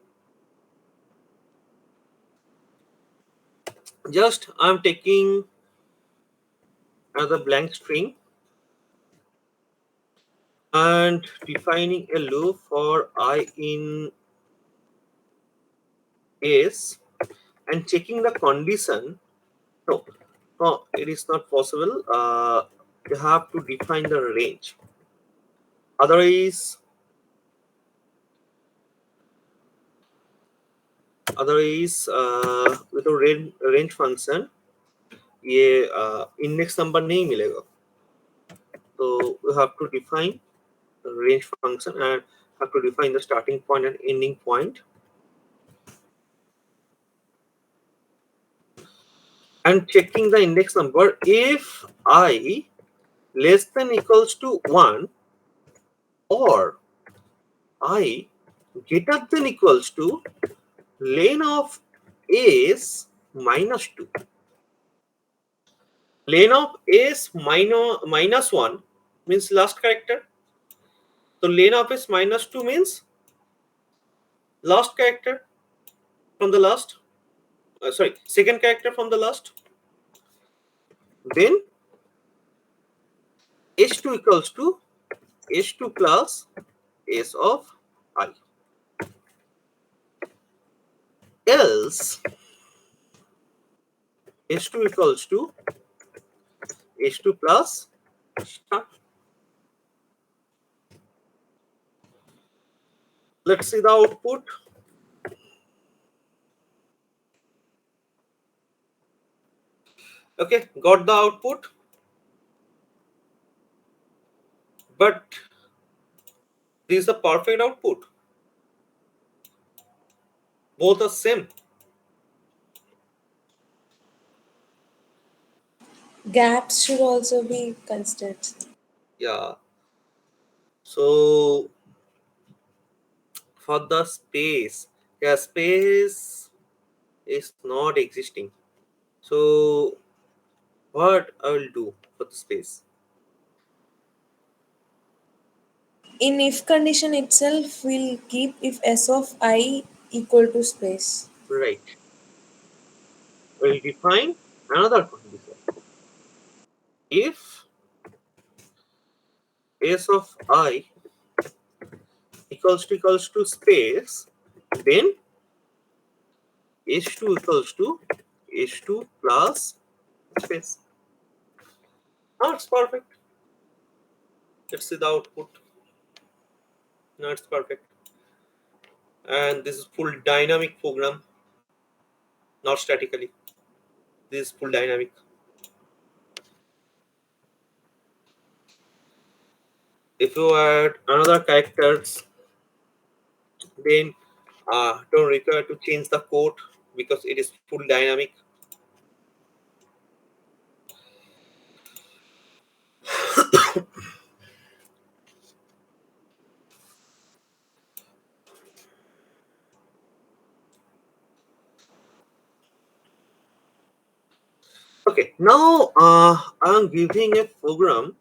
Just I'm taking another blank string and defining a loop for I in S and checking the condition. No, no, it is not possible. You have to define the range. Otherwise, with a range function, ये index number नहीं मिलेगा. So we have to define the range function and have to define the starting point and ending point. And checking the index number, if I less than equals to 1 or I greater than equals to len of s minus 2. Len of s minus 1 means last character. So len of s minus 2 means last character from the last. Second character from the last. Then h2 equals to h2 plus s of I. Else h2 equals to h2 plus star. Let's see the output. Okay, got the output, but this is the perfect output. Both are same. Gaps should also be considered. Yeah. So for the space, yeah, space is not existing. So what I will do for the space? In if condition itself, we'll keep if s of I equal to space. Right. We'll define another condition. If s of I equals to space, then h2 equals to h2 plus space. Now it's perfect. Let's see the output. Now it's perfect. And this is full dynamic program, not statically. This is full dynamic. If you add another characters, then don't require to change the code because it is full dynamic. Okay, now I'm giving a program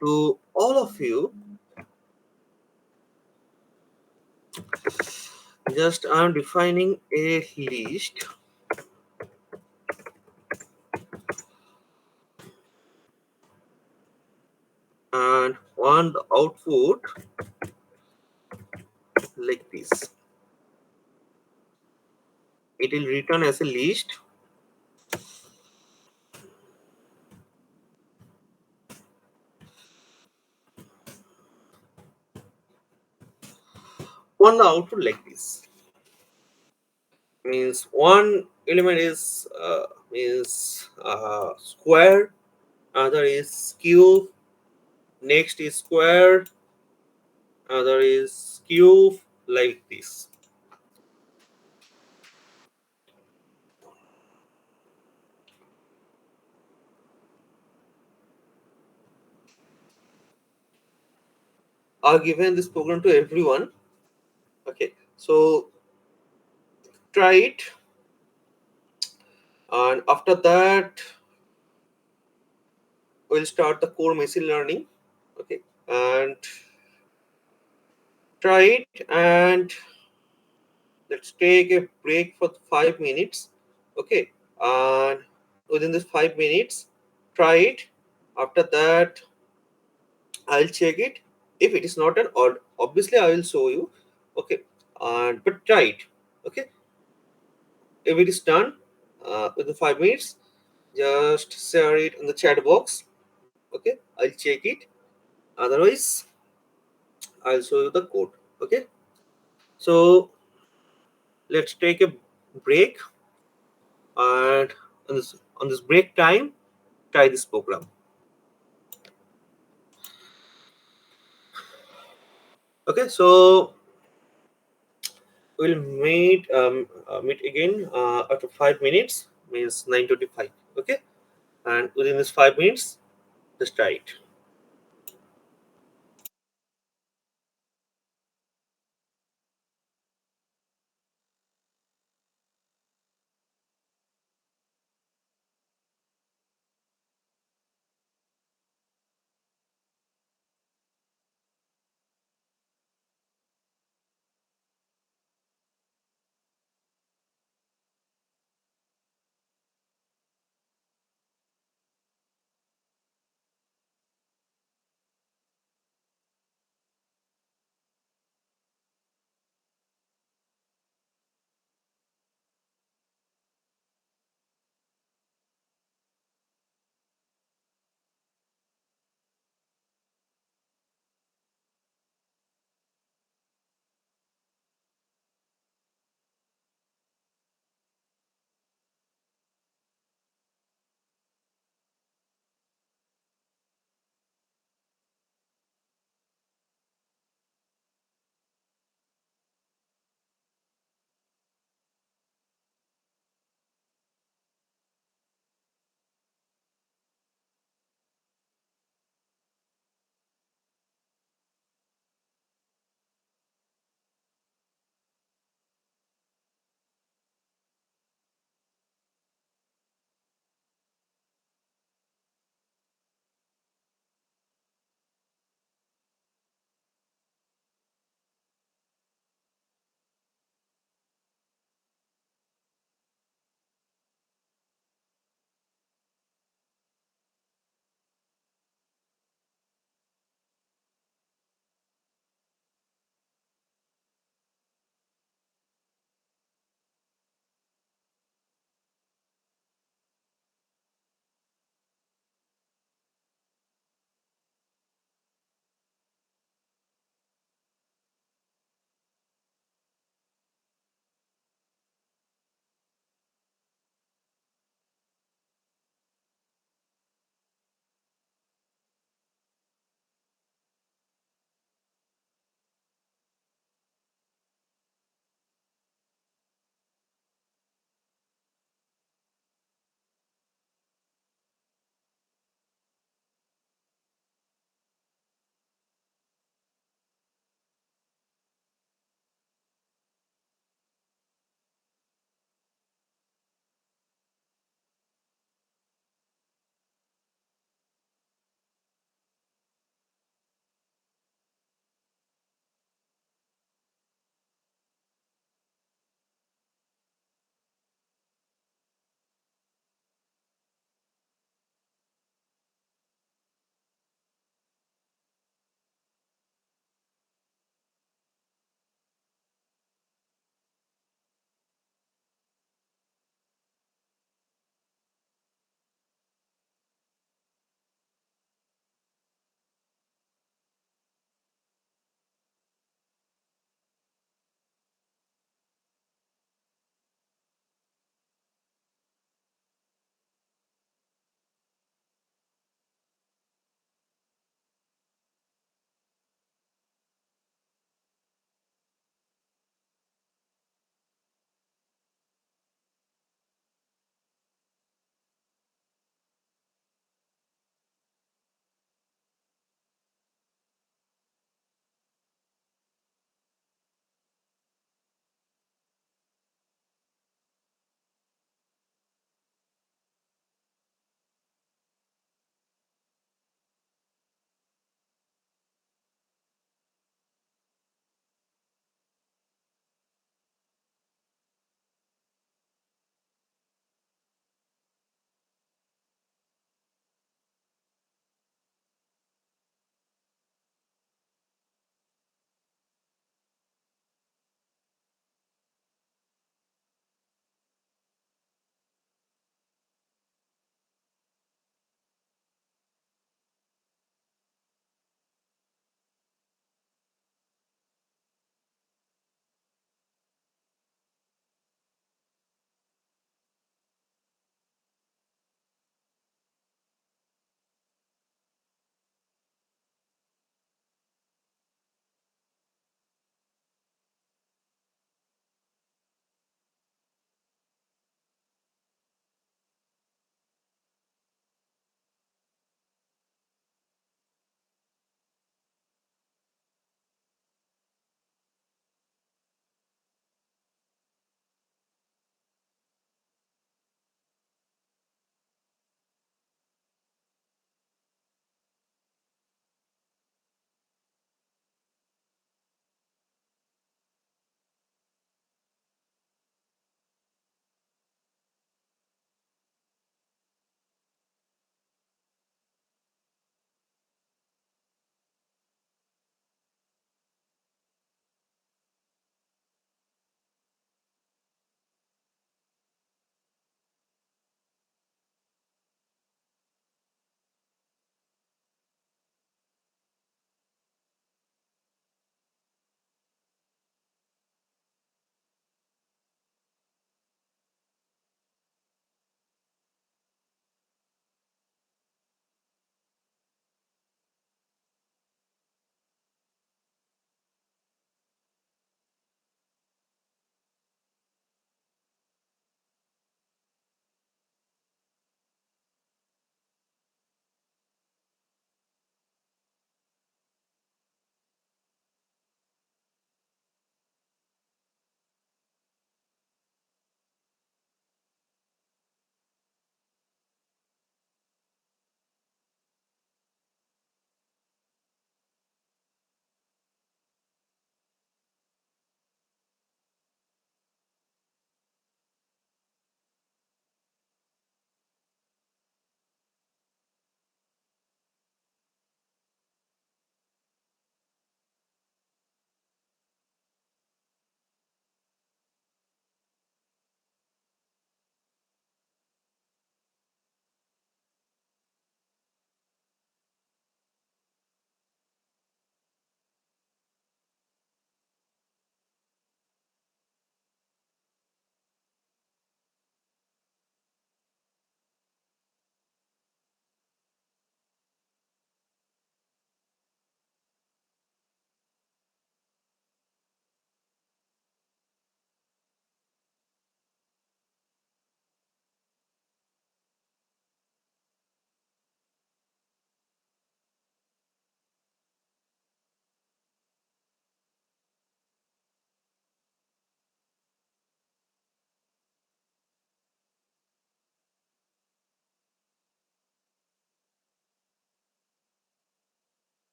to all of you. Just I'm defining a list and want the output like this. It will return as a list. Want the output like this. Means one element is square, other is cube, next is square, other is cube, like this. I've given this program to everyone. Okay, so try it, and after that we'll start the core machine learning. Okay, and try it, and let's take a break for 5 minutes. Okay, and within this 5 minutes, try it. After that, I'll check it. If it is not an odd, obviously I will show you. Okay, and but try it. Okay, if it is done within 5 minutes, just share it in the chat box. Okay, I'll check it. Otherwise, I'll show you the code. Okay, so let's take a break, and on this break time, try this program. Okay, so we'll meet again after 5 minutes, means 9:25. Okay, and within this 5 minutes, just try it.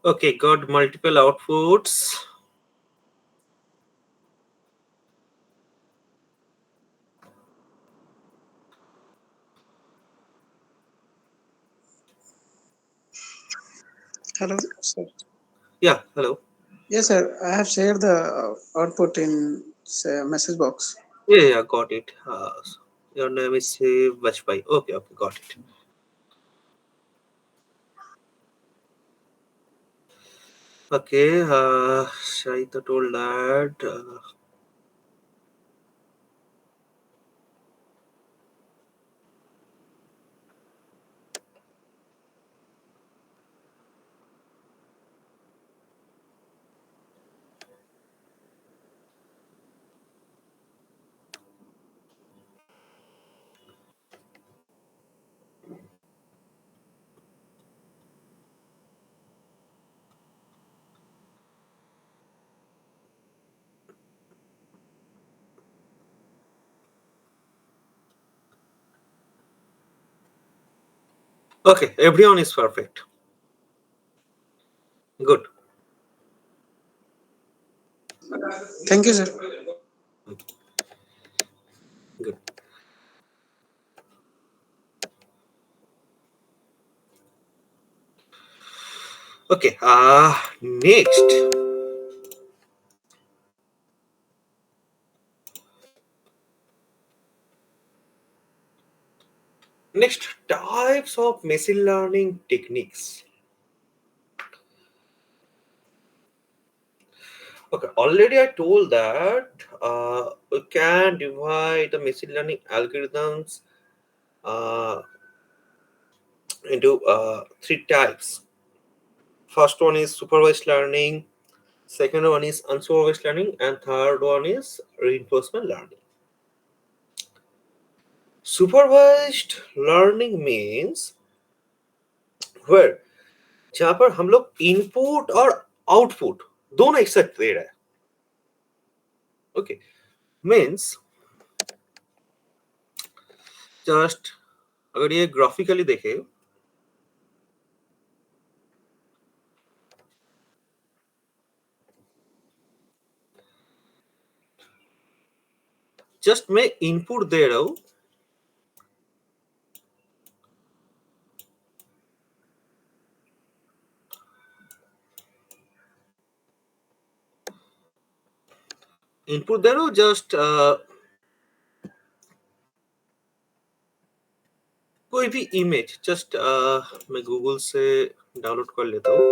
Okay, got multiple outputs. Hello, sir. Yeah, hello. Yes, sir. I have shared the output in message box. Yeah, got it. Your name is Vajpayee. Okay, got it. Okay, Shaita told that. Okay, everyone is perfect. Good. Thank you, sir. Good. Okay, next. Next, types of machine learning techniques. Okay, already I told that we can divide the machine learning algorithms into three types. First one is supervised learning, second one is unsupervised learning, and third one is reinforcement learning. Supervised learning means where जहाँ पर हम लोग input और output दोनों एक साथ दे रहे हैं. ओके, मीन्स जस्ट अगर ये ग्राफिकली देखे, जस्ट मैं इनपुट दे रहा हूं, इनपुट दे रहा हूं जस्ट कोई भी इमेज, जस्ट मैं गूगल से डाउनलोड कर लेता हूं.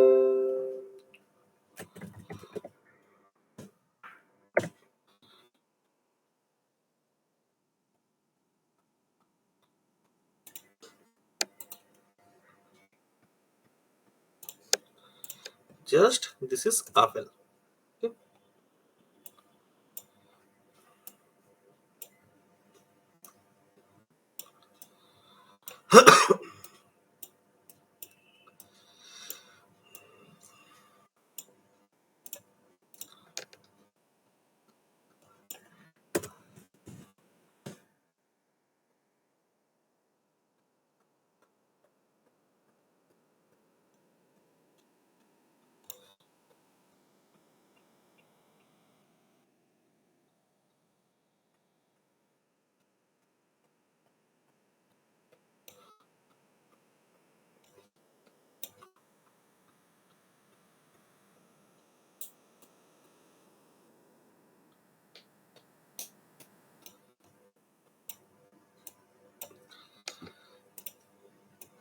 Just this is Apple.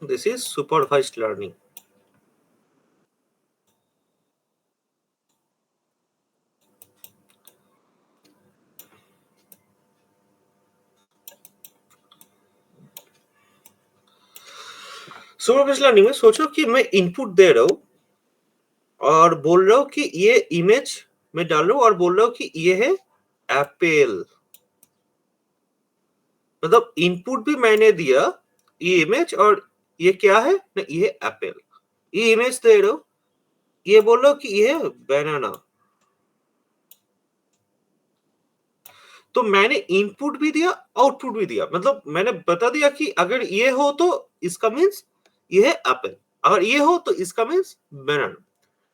This is supervised learning. Supervised learning में सोचो कि मैं इनपुट दे रहा हूं और बोल रहा हूं कि ये इमेज मैं डाल रहा हूं और बोल रहा हूं कि ये है एप्पल. मतलब इनपुट भी मैंने दिया, ये इमेज, और ये क्या है ना, ये एप्पल. ये इमेज दे रहा हूं, ये बोल रहा हूं कि ये है बनाना. तो मैंने इनपुट भी दिया, आउटपुट भी दिया. मतलब मैंने बता दिया कि अगर ये हो तो इसका मीन्स ये है एप्पल, अगर ये हो तो इसका मीन्स बनाना.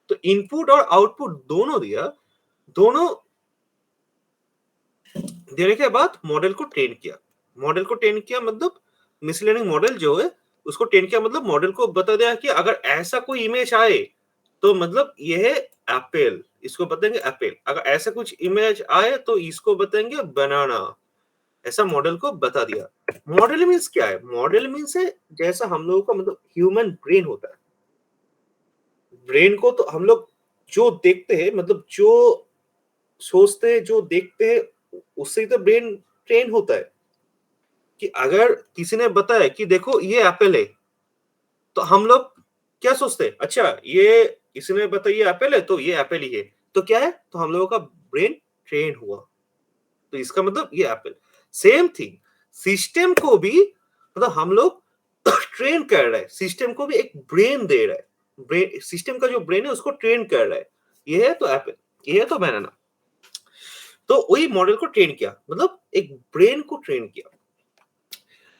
तो इनपुट और आउटपुट दोनों दिया, दोनों देने के बाद मॉडल को ट्रेन किया। मॉडल को ट्रेन किया मतलब मशीन लर्निंग मॉडल जो है उसको ट्रेन किया, मतलब मॉडल को बता दिया कि अगर ऐसा कोई इमेज आए तो मतलब ये है एप्पल, इसको बताएंगे एप्पल। अगर ऐसा कुछ इमेज आए तो इसको बताएंगे बनाना। ऐसा मॉडल को बता दिया। मॉडल मीन्स क्या है? मॉडल मीन्स है जैसा हम लोगों का मतलब ह्यूमन ब्रेन होता है। ब्रेन को तो हम लोग जो देखते हैं, मतलब जो सोचते हैं, जो देखते हैं, उससे ही तो ब्रेन ट्रेन होता है। कि अगर किसी ने बताया कि देखो ये एप्पल है, तो हम लोग क्या सोचते हैं? अच्छा, ये किसी ने बताया ये एप्पल है तो ये एप्पल ही है, तो क्या है? तो हम लोगों का ब्रेन ट्रेन हुआ, तो इसका मतलब ये एप्पल। सेम थिंग सिस्टम को भी मतलब हम लोग ट्रेन कर रहे हैं, सिस्टम को भी एक ब्रेन दे रहा है। ब्रेन, सिस्टम का जो ब्रेन है उसको ट्रेन कर रहा है। ये है तो एप्पल, ये है तो बनाना। तो वही मॉडल को ट्रेन किया, मतलब एक ब्रेन को ट्रेन किया।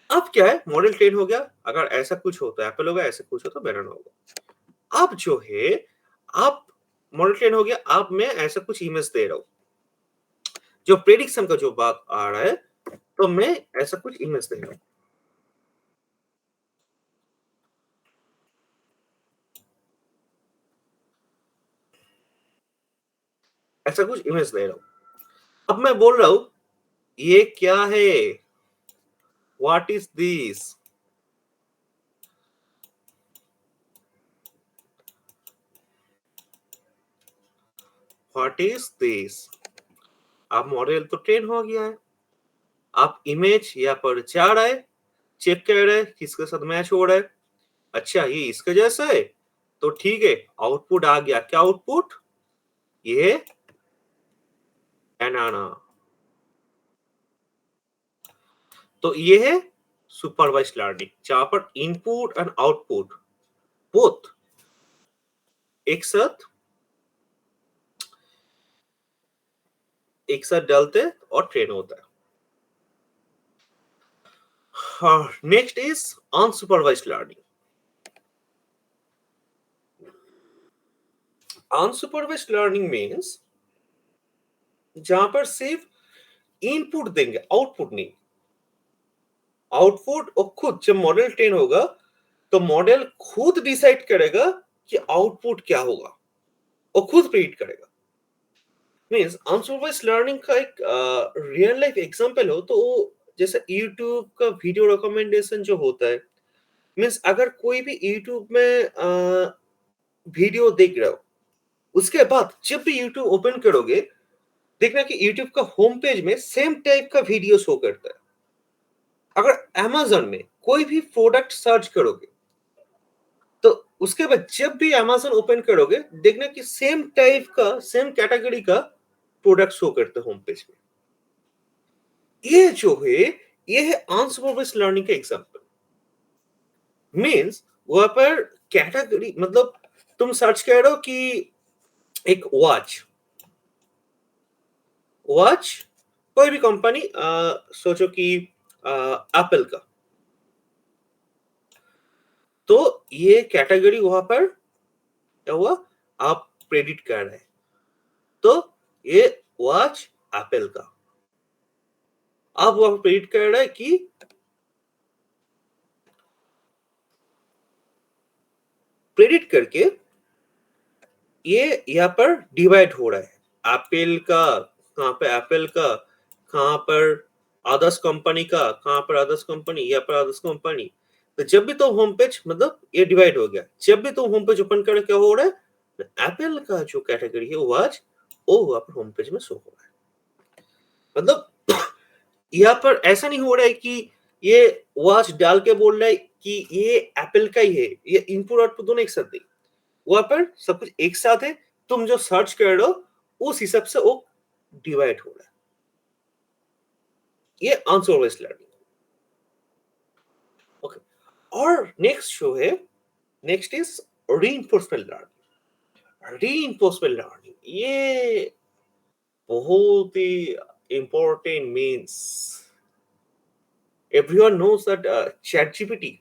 अब क्या है? मॉडल ट्रेन हो गया, अगर ऐसा कुछ हो तो एप्पल होगा, ऐसा कुछ हो तो बनाना होगा। अब जो है, अब मॉडल ट्रेन हो गया, अब मैं ऐसा कुछ इमेज दे रहा हूं, जो प्रेडिक्शन का जो बात आ रहा है, तो मैं ऐसा कुछ इमेज दे रहा हूं। ऐसा कुछ इमेज दे रहा हूं। अब मैं बोल रहा हूं ये क्या है? What is this? What is this? अब मॉडल तो ट्रेन हो गया है। आप इमेज यहाँ पर जा रहा है, चेक कर रहे हैं किसके साथ मैच हो रहा है। अच्छा, ये इसके जैसा है तो ठीक है, आउटपुट आ गया। क्या आउटपुट? ये बनाना। तो ये है सुपरवाइज्ड लर्निंग, जहां पर इनपुट एंड आउटपुट बोथ एक साथ डालते और ट्रेन होता है। Next is unsupervised learning. Unsupervised learning means जहां पर सिर्फ इनपुट देंगे, आउटपुट नहीं। आउटपुट और खुद जब मॉडल ट्रेन होगा तो मॉडल खुद डिसाइड करेगा कि आउटपुट क्या होगा और खुद प्रिडिक्ट करेगा। मीन्स अनसुपरवाइज्ड लर्निंग का एक रियल लाइफ एग्जांपल हो तो जैसे यूट्यूब का वीडियो रिकमेंडेशन जो होता है। मीन्स अगर कोई भी यूट्यूब में वीडियो देख रहे हो, उसके बाद जब भी यूट्यूब ओपन करोगे, देखना कि यूट्यूब का होम पेज में सेम टाइप का वीडियो शो करता है। अगर अमेज़न में कोई भी प्रोडक्ट सर्च करोगे, तो उसके बाद जब भी अमेज़न ओपन करोगे, देखना कि सेम टाइप का, सेम कैटेगरी का प्रोडक्ट शो करता है होम पेज में। ये जो है, ये है अनसुपरवाइज्ड लर्निंग का एग्जांपल। मींस वहां पर कैटेगरी, मतलब तुम सर्च कर रहे हो कि एक वॉच, वॉच कोई भी कंपनी, सोचो कि एप्पल का, तो ये कैटेगरी वहां पर क्या हुआ? आप प्रेडिक्ट कर रहे हैं, तो ये वॉच एप्पल का। आप वहां प्रेडिक्ट कर रहे हैं कि प्रेडिक्ट करके ये यहाँ पर डिवाइड हो रहा है। एप्पल का कहाँ पे, एप्पल का कहाँ पर, अदर्स कंपनी का कहाँ पर, अदर्स कंपनी, यहाँ पर अदर्स कंपनी। तो जब भी तो होम पेज, मतलब ये डिवाइड हो गया, जब भी तो होम पेज ओपन कर क्या हो रहा है? एप्पल का जो कैटेगरी है वो आज वो वहां पर होम पेज में शो हो रहा है। मतलब यहाँ पर ऐसा नहीं हो रहा है कि ये वॉच डाल के बोल रहा है कि ये एप्पल का ही है, ये इनपुट आउटपुट दोनों एक साथ नहीं, वहां पर सब कुछ एक साथ है। तुम जो सर्च कर रहे हो उस हिसाब से वो डिवाइड हो रहा है। ये अनसुपरवाइज्ड लर्निंग। ओके, और नेक्स्ट जो है, next is reinforcement learning. Reinforcement learning ये बहुत ही important means everyone knows that ChatGPT,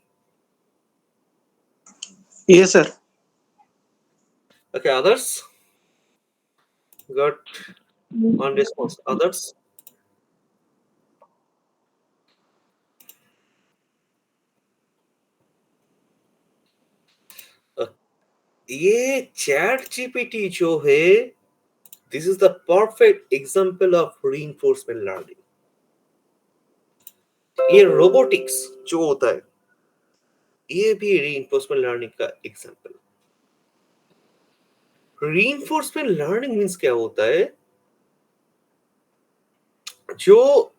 Yes, sir. Okay, others got one response. Others. Uh, ये चैट जीपीटी जो है, this is the perfect example of reinforcement learning. ये robotics जो होता है, ये भी रीइंफोर्समेंट लर्निंग का एग्जांपल। रीइंफोर्समेंट लर्निंग मींस क्या होता है? जो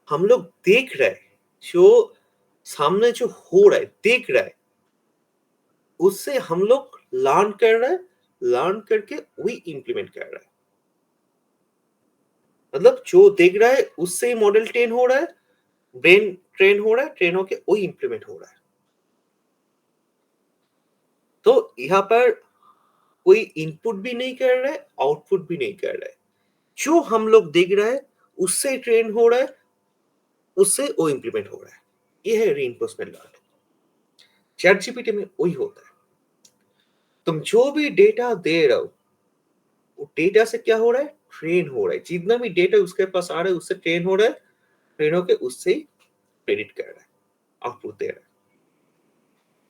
हम लोग देख रहे हैं, जो सामने जो हो रहा है, देख रहा है, उससे हम लोग लर्न कर रहे हैं, लर्न करके वही इंप्लीमेंट कर रहा है। मतलब जो देख रहा है उससे मॉडल ट्रेन हो रहा है, ब्रेन ट्रेन हो रहा है, ट्रेन होके वही इंप्लीमेंट हो रहा है। तो यहाँ पर कोई इनपुट भी नहीं कर रहा है, आउटपुट भी नहीं कर रहा है। जो हम लोग देख रहे हैं उससे ट्रेन हो रहा है, उससे वो इंप्लीमेंट हो रहा है। ये है रीइंफोर्समेंट लर्निंग। चैट जीपीटी में वही होता है। तुम जो भी डेटा दे रहे हो, वो डेटा से क्या हो रहा है? ट्रेन हो रहा है। जितना भी डेटा उसके पास आ रहा है उससे ट्रेन हो रहा है, ट्रेन होके उससे ही प्रेडिक्ट कर रहा है, आउटपुट दे रहा है।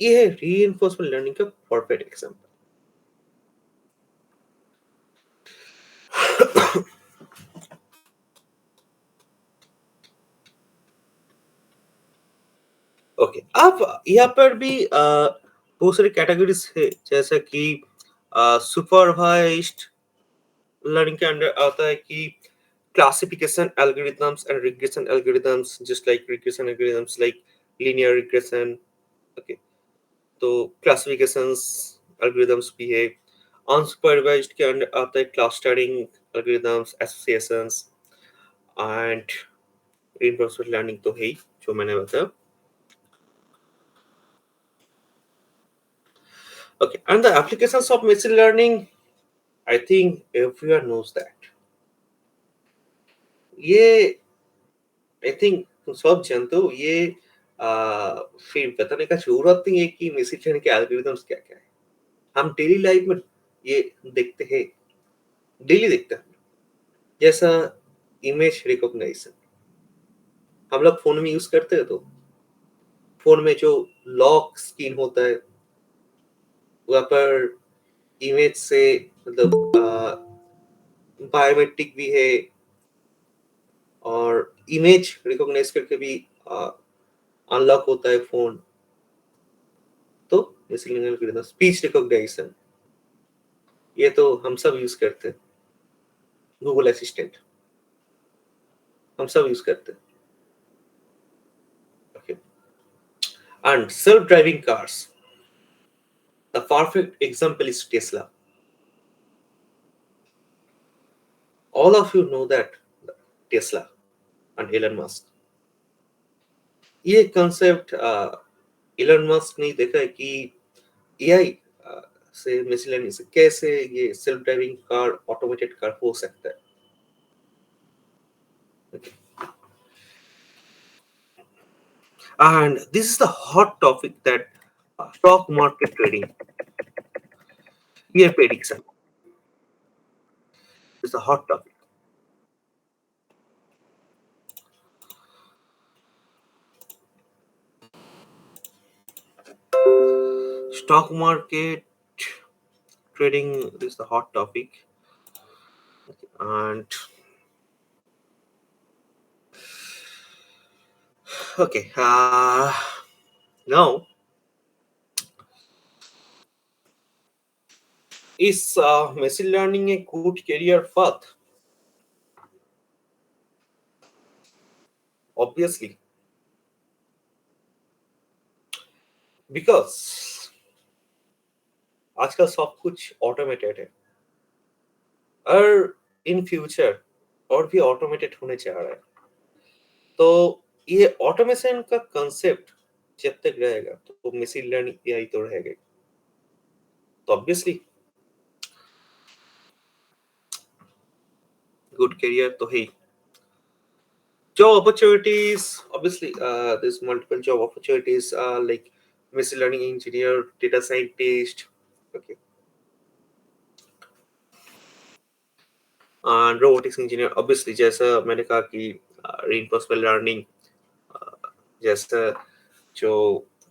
ये है रीइंफोर्समेंट लर्निंग का परफेक्ट एग्जांपल। ओके, अब यहाँ पर भी बहुत सारी कैटेगरीज है, जैसा कि सुपरवाइज्ड लर्निंग के अंदर आता है कि classification algorithms and regression algorithms, just like regression algorithms like linear regression. Okay, तो classifications algorithms भी है। unsupervised के अंदर आता है clustering algorithms, associations and reinforcement learning तो है ही, जो मैंने बताया। Okay, and the applications of machine learning, I think everyone knows that. ये आई थिंक तुम सब जानते हो। ये फिर बताने का जरूरत नहीं है कि मशीन लर्निंग के एल्गोरिथम्स क्या क्या है। हम डेली लाइफ में ये देखते हैं, डेली देखते हैं। जैसा इमेज रिकॉग्निशन हम लोग फोन में यूज करते हैं, तो फोन में जो लॉक स्क्रीन होता है वहाँ पर इमेज से, मतलब बायोमेट्रिक भी है और इमेज रिकॉग्नाइज करके भी अनलॉक होता है फोन। तो इसलिए स्पीच रिकॉग्निशन ये तो हम सब यूज करते हैं। गूगल असिस्टेंट हम सब यूज करते हैं। Okay, and self driving cars, the perfect example is Tesla. All of you know that Tesla and Elon Musk. ये कंसेप्ट एलन मस्क ने देखा है कि एआई से, मशीन लर्निंग से कैसे ये self driving car, automated car हो सकता है। Okay. And this is the hot topic that stock market trading, year prediction is the hot topic. Stock market trading is the hot topic. And okay, now is machine learning a good career path? Obviously, because आजकल सब कुछ automated है और in future और भी automated होने जा रहा है। तो ये ऑटोमेशन का कंसेप्ट जब तक रहेगा तो मशीन लर्निंग एआई तो रहेगा। तो ऑब्वियसली गुड करियर तो है। Job opportunities, obviously, there's multiple job opportunities like machine learning engineer, data scientist. Okay, and robotics engineer obviously, जैसा मैंने कहा कि रीइंफोर्समेंट लर्निंग, जैसा जो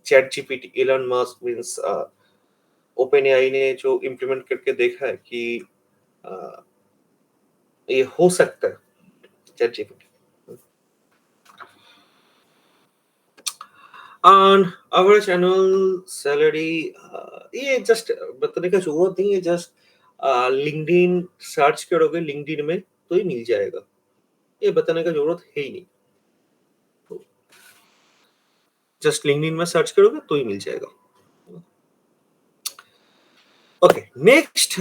chat GPT Elon Musk means open AI ने जो इम्प्लीमेंट करके देखा है कि uh, ये हो सकता है chat GPT. On average annual salary, ये जस्ट बताने का जरूरत नहीं है, जस्ट लिंक्डइन सर्च करोगे लिंक्डइन में तो ही मिल जाएगा, ये बताने का जरूरत है ही नहीं, जस्ट लिंक्डइन में सर्च करोगे तो ही मिल जाएगा। ओके, नेक्स्ट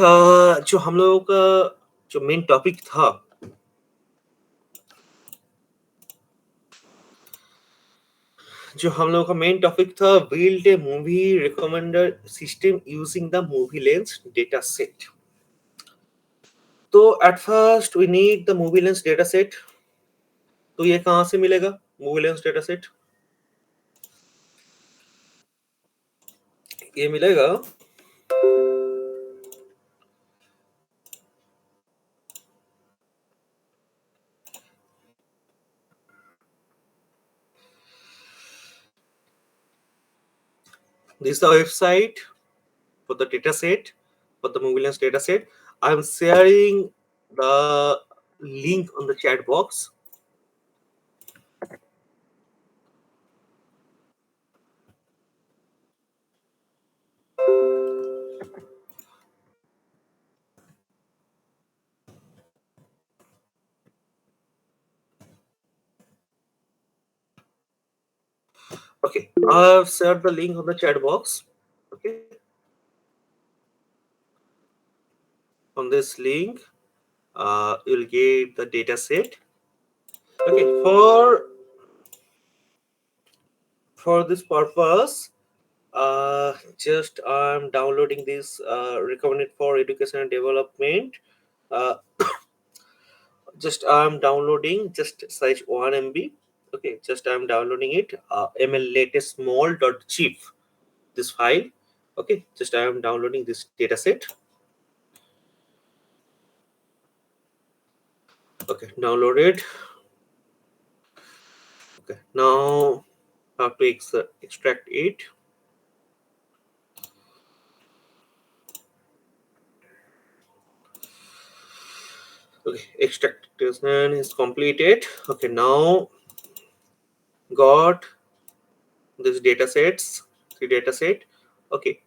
जो हम लोगों का जो मेन टॉपिक था, build a movie recommender system using the movie lens data set. तो at first we need the movie lens data set. तो ये कहां से मिलेगा मूवी लेंस डेटा सेट? ये मिलेगा this is the website for the data set, for the Movielens data set. I am sharing the link on the chat box. Okay, I have shared the link on the chat box. Okay, on this link, you'll get the data set. Okay, for this purpose, just I'm downloading this recommended for education and development. Uh, just I'm downloading just size 1 MB. Okay, just I'm downloading it, ml latest small.gif, this file. Okay, just I am downloading this data set. Okay, downloaded. Okay, now I have to extract it. Okay, extraction is completed. Okay, now got this data sets, three data set. Okay,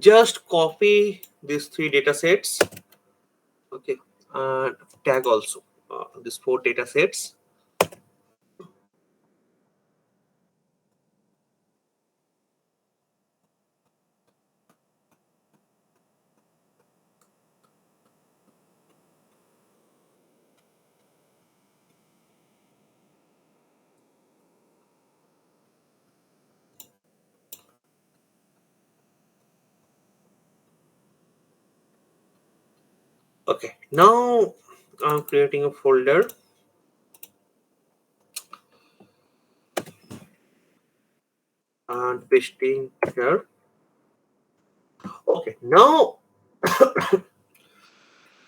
just copy these three data sets. Okay, and tag also these four data sets. Okay, now I'm creating a folder and pasting here. Okay, now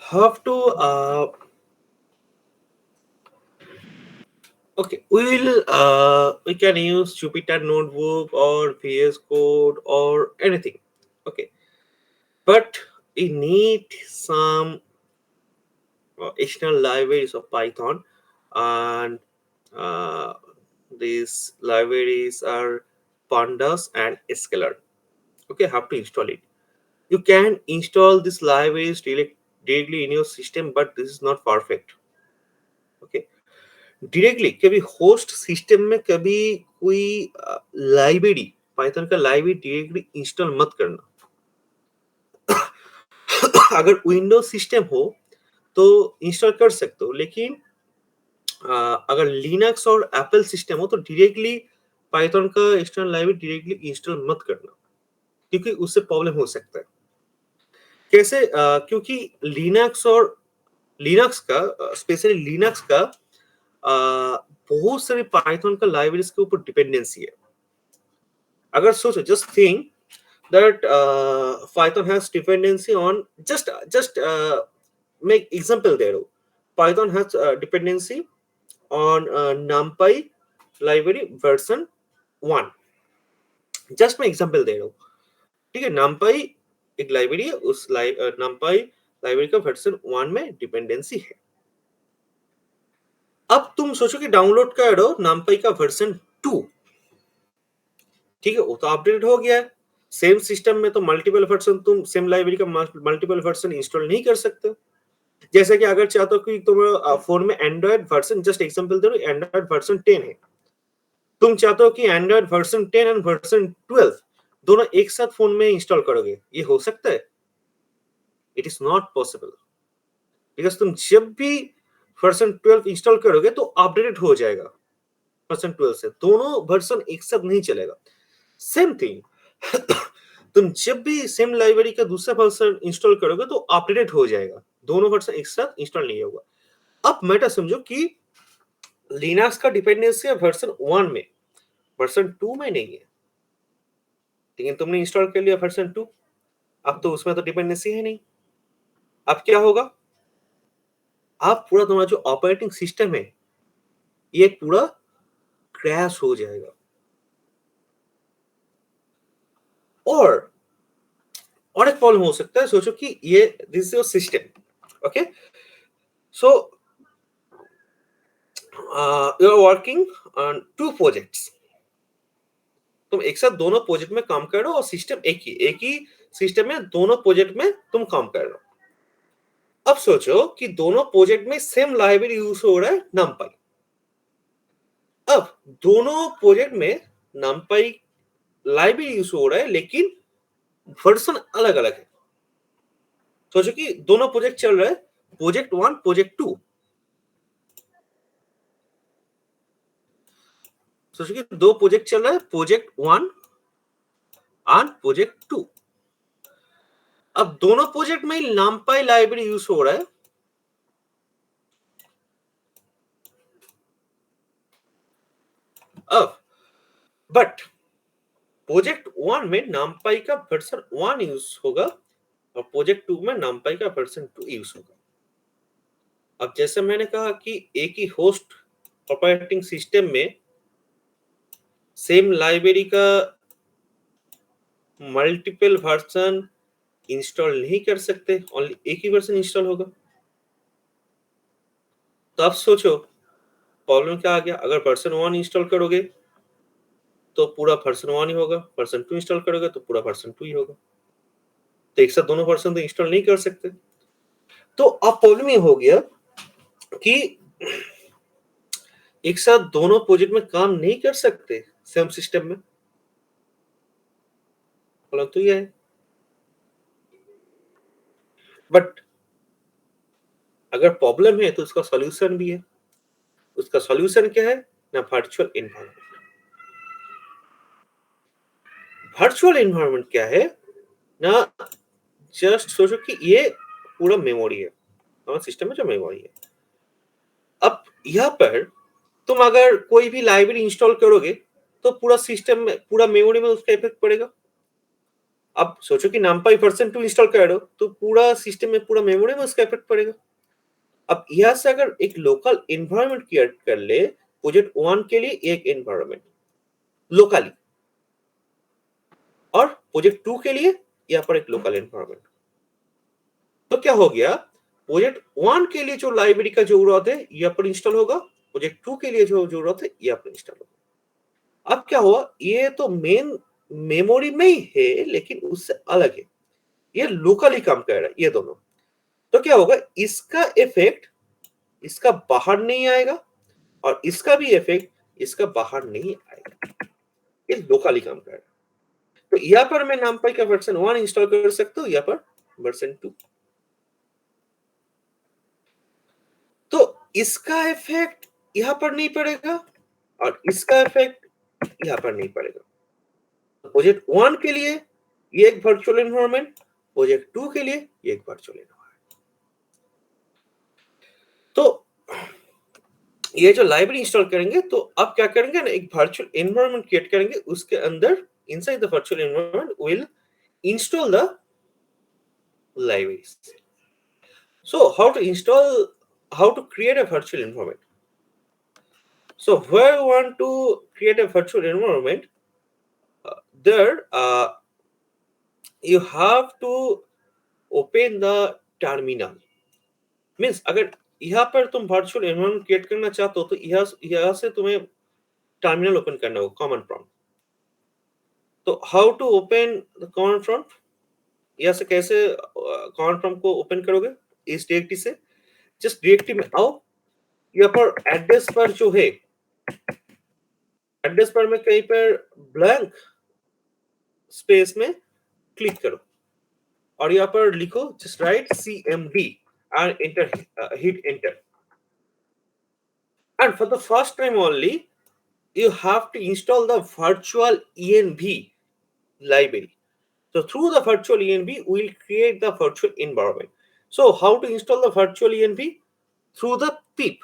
have to okay, we can use Jupyter Notebook or VS Code or anything. Okay, but we need some external libraries of Python, and uh, these libraries are pandas and scalar. Okay, have to install it. You can install these libraries directly in your system, but this is not perfect. Okay, directly कभी host system में कभी कोई library, Python का library directly install मत करना। अगर Windows system हो तो इंस्टॉल कर सकते हो, लेकिन अगर लिनक्स और एप्पल सिस्टम हो तो डायरेक्टली पाइथन का एक्सटर्नल लाइब्रेरी डायरेक्टली इंस्टॉल मत करना, क्योंकि उससे प्रॉब्लम हो सकता है। कैसे? क्योंकि लिनक्स का स्पेशली लिनक्स का बहुत सारे पाइथन का लाइब्रेरीज के ऊपर डिपेंडेंसी है। अगर सोचो, just think, that Python has dependency on just make example there. Python has dependency on NumPy library version 1. Just मैं एग्जांपल दे रहा हूँ, ठीक है। NumPy एक लाइब्रेरी है, उस NumPy लाइब्रेरी का वर्जन 1 में डिपेंडेंसी है। अब तुम सोचो कि डाउनलोड करो NumPy का वर्जन 2, ठीक है, वो तो अपडेट हो गया है। सेम सिस्टम में तो मल्टीपल वर्जन, तुम सेम लाइब्रेरी का मल्टीपल वर्जन इंस्टॉल नहीं कर सकते। जैसे कि अगर चाहते हो कि तुम फोन में एंड्रॉइड वर्जन, जस्ट एग्जांपल दे रहा हूं, एंड्रॉइड वर्जन 10 है, तुम चाहते हो कि एंड्रॉइड वर्जन 10 एंड वर्जन 12 दोनों एक साथ फोन में इंस्टॉल करोगे, ये हो सकता है? It is not possible, because तुम जब भी वर्जन 12 इंस्टॉल करोगे तो अपडेटेड हो जाएगा वर्जन 12 से, दोनों वर्जन एक साथ नहीं चलेगा। सेम थिंग तुम जब भी सेम लाइब्रेरी का दूसरा वर्जन इंस्टॉल करोगे तो अपडेटेड हो जाएगा, दोनों वर्जन एक साथ इंस्टॉल नहीं होगा। अब मैटर समझो कि लिनक्स का डिपेंडेंसी है वर्जन 1 में, वर्जन 2 में नहीं है, लेकिन तुमने इंस्टॉल कर लिया वर्जन 2, अब तो उसमें तो डिपेंडेंसी है नहीं। अब क्या होगा? अब पूरा तुम्हारा जो ऑपरेटिंग सिस्टम है ये पूरा क्रैश हो जाएगा। और एक प्रॉब्लम हो सकता है, सोचो कि ये this is your system, okay, so you are working on 2 projects, तुम एक साथ दोनों प्रोजेक्ट में काम कर रहे हो और सिस्टम एक ही सिस्टम में दोनों प्रोजेक्ट में तुम काम कर रहे हो। अब सोचो कि दोनों प्रोजेक्ट में सेम लाइब्रेरी यूज हो रहा है NumPy। अब दोनों प्रोजेक्ट में NumPy लाइब्रेरी यूज हो रहा है, लेकिन वर्जन अलग अलग है। सोचो कि दोनों प्रोजेक्ट चल रहा है, प्रोजेक्ट 1 प्रोजेक्ट 2। सोचो कि दो प्रोजेक्ट चल रहा है, प्रोजेक्ट 1 और प्रोजेक्ट 2। अब दोनों प्रोजेक्ट में NumPy लाइब्रेरी यूज हो रहा है, अब बट प्रोजेक्ट 1 में NumPy का वर्जन 1 यूज होगा और प्रोजेक्ट 2 में NumPy का वर्जन 2 यूज होगा। अब जैसे मैंने कहा कि एक ही होस्ट ऑपरेटिंग सिस्टम में सेम लाइब्रेरी का मल्टीपल वर्जन इंस्टॉल नहीं कर सकते, ओनली एक ही वर्जन इंस्टॉल होगा। तो अब सोचो प्रॉब्लम क्या आ गया। अगर वर्जन 1 इंस्टॉल करोगे तो पूरा वर्जन 1 ही होगा, वर्जन 2 इंस्टॉल करोगे तो पूरा वर्जन 2 ही होगा, तो एक साथ दोनों वर्जन तो इंस्टॉल नहीं कर सकते। तो अब प्रॉब्लम ये हो गया कि एक साथ दोनों प्रोजेक्ट में काम नहीं कर सकते सेम सिस्टम में, प्रॉब्लम तो ये है। बट अगर प्रॉब्लम है तो उसका सॉल्यूशन भी है। उसका सॉल्यूशन क्या है ना? Virtual environment. वर्चुअल एनवायरनमेंट क्या है ना? जस्ट सोचो कि ये पूरा मेमोरी है, हमारे सिस्टम में जो मेमोरी है। अब यहाँ पर तुम अगर कोई भी लाइब्रेरी इंस्टॉल करोगे तो पूरा सिस्टम में, पूरा मेमोरी में उसका इफेक्ट पड़ेगा। अब सोचो कि NumPy वर्जन 2 इंस्टॉल कर रहे हो तो पूरा सिस्टम में, पूरा मेमोरी में उसका इफेक्ट पड़ेगा। अब यहाँ से अगर एक लोकल एनवायरनमेंट क्रिएट कर ले, प्रोजेक्ट 1 के लिए एक एनवायरनमेंट लोकली और प्रोजेक्ट 2 के लिए यहाँ पर एक लोकल एनवायरनमेंट, तो क्या हो गया? प्रोजेक्ट 1 के लिए जो लाइब्रेरी का जरूरत है यहाँ पर इंस्टॉल होगा, प्रोजेक्ट 2 के लिए जो जरूरत है यहाँ पर इंस्टॉल होगा। अब क्या हुआ? ये तो मेन मेमोरी में ही है लेकिन उससे अलग है, ये लोकली काम कर रहा है ये दोनों। तो क्या होगा? इसका इफेक्ट इसका बाहर नहीं आएगा और इसका भी इफेक्ट इसका बाहर नहीं आएगा, ये लोकली काम कर रहा है। तो यहाँ पर मैं NumPy का वर्जन 1 इंस्टॉल कर सकता हूँ, यहाँ पर वर्जन 2, तो इसका इफेक्ट यहाँ पर नहीं पड़ेगा और इसका इफेक्ट यहाँ पर नहीं पड़ेगा। प्रोजेक्ट 1 के लिए ये एक वर्चुअल एनवायरनमेंट, प्रोजेक्ट 2 के लिए ये एक वर्चुअल एनवायरनमेंट। तो ये जो लाइब्रेरी इंस्टॉल करेंगे तो अब क्या करेंगे ना, एक वर्चुअल एनवायरनमेंट क्रिएट करेंगे, उसके अंदर inside the virtual environment will install the libraries. So how to create a virtual environment? So where you want to create a virtual environment, there you have to open the terminal. Means अगर यहाँ पर तुम virtual environment create करना चाहते हो तो यहाँ से तुम्हें टर्मिनल ओपन करना होगा, कमांड प्रॉम्प्ट. तो how to open the command prompt, यहाँ से कैसे कमांड प्रॉम्प्ट को ओपन करोगे? इस डायरेक्टरी से जस्ट डायरेक्टरी में आओ, यहाँ पर एड्रेस पर जो है, एड्रेस पर में कहीं पर ब्लैंक स्पेस में क्लिक करो और यहाँ पर लिखो just right CMD and enter, hit enter. And for the first time only, you have to install the virtual env library. So through the virtual env, we will create the virtual environment. So how to install the virtual env? Through the pip.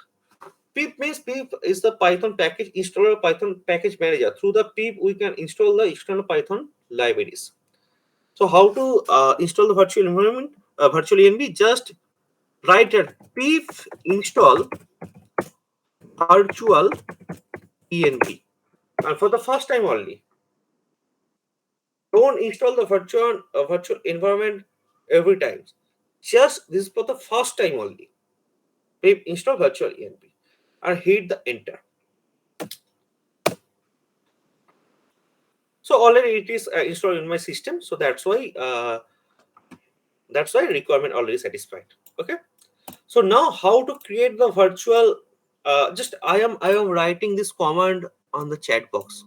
Pip means pip is the Python package installer, Python package manager. Through the pip, we can install the external Python libraries. So how to install the virtual environment, virtual env? Just write a pip install virtual env, and for the first time only. Don't install the virtual environment every time. Just this is for the first time only. Pip install virtual env and hit the enter. So already it is installed in my system. So that's why requirement already satisfied. Okay. So now how to create the virtual? Just I am writing this command on the chat box.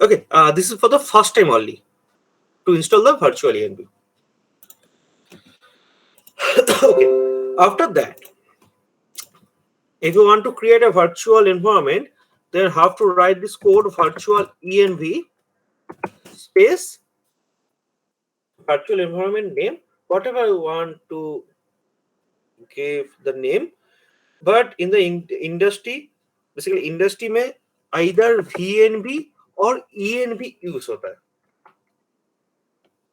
Okay, this is for the first time only to install the virtual env. Okay, after that, if you want to create a virtual environment, then have to write this code virtual env space virtual environment name, whatever you want to give the name. But in the industry, basically industry में either VNV or ENV use होता है.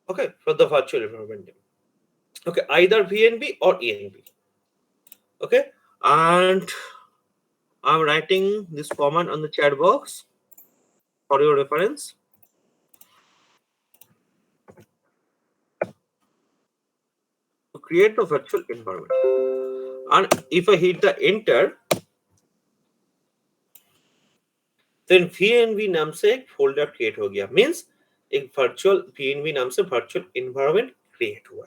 Okay, for the virtual environment name. Okay, either VNV or ENV. Okay, and I'm writing this command on the chat box for your reference. To create the virtual environment, and if I hit the enter, then VNV नाम से एक folder create हो गया. Means एक virtual VNV नाम से virtual environment create हुआ.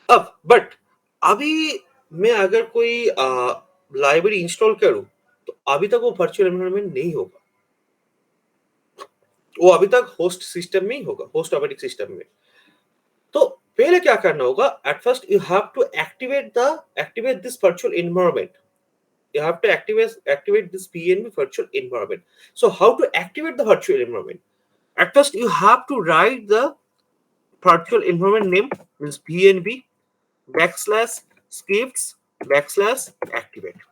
अब बट अभी मैं अगर कोई लाइब्रेरी इंस्टॉल करूं तो अभी तक वो वर्चुअल एनवायरनमेंट नहीं होगा. वो अभी तक होस्ट सिस्टम में ही होगा, होस्ट ऑपरेटिंग सिस्टम में. तो पहले क्या करना होगा? At first you have to activate this virtual environment. You have to activate this VNV virtual environment. So how to activate the virtual environment? At first, you have to write the virtual environment name, means VNV \scripts \activate.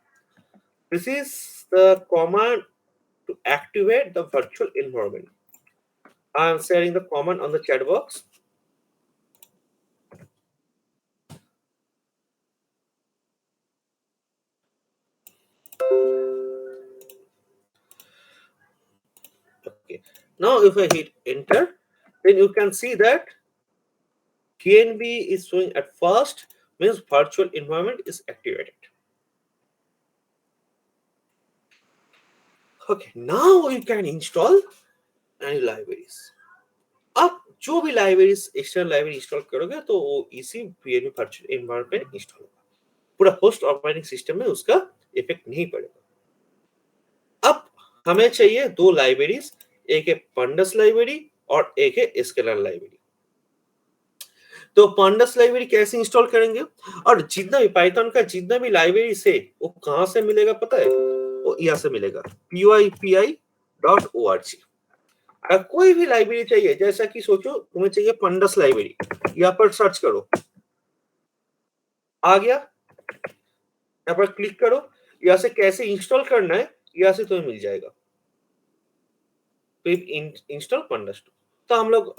This is the command to activate the virtual environment. I am sharing the command on the chat box. Okay. Now if I hit enter, then you can see that VNV is showing at first, means virtual environment is activated. Okay, now you can install any libraries. आप जो भी libraries external library install करोगे तो वो इसी VNV virtual environment में install होगा. पूरा होस्ट ऑपरेटिंग सिस्टम में उसका इफेक्ट नहीं पड़ेगा. अब हमें चाहिए दो लाइब्रेरीज, एक है पंडस लाइब्रेरी और एक है एसक्यूएल लाइब्रेरी. तो pandas लाइब्रेरी कैसे इंस्टॉल करेंगे, और जितना भी पाइथन का जितना भी लाइब्रेरी से वो कहाँ से मिलेगा पता है, वो यहाँ से मिलेगा pypi.org। अगर कोई भी लाइब्रेरी चाहिए, जैसा कि सोचो तुम्हें चाहिए पंडस लाइब्रेरी, यहाँ पर सर्च करो, आ गया, यहाँ पर क्लिक करो, यहाँ से कैसे इंस्टॉल करना है यहाँ से तुम्हें मिल जाएगा। तो इंस्टॉल पंडस टू, तो हम लोग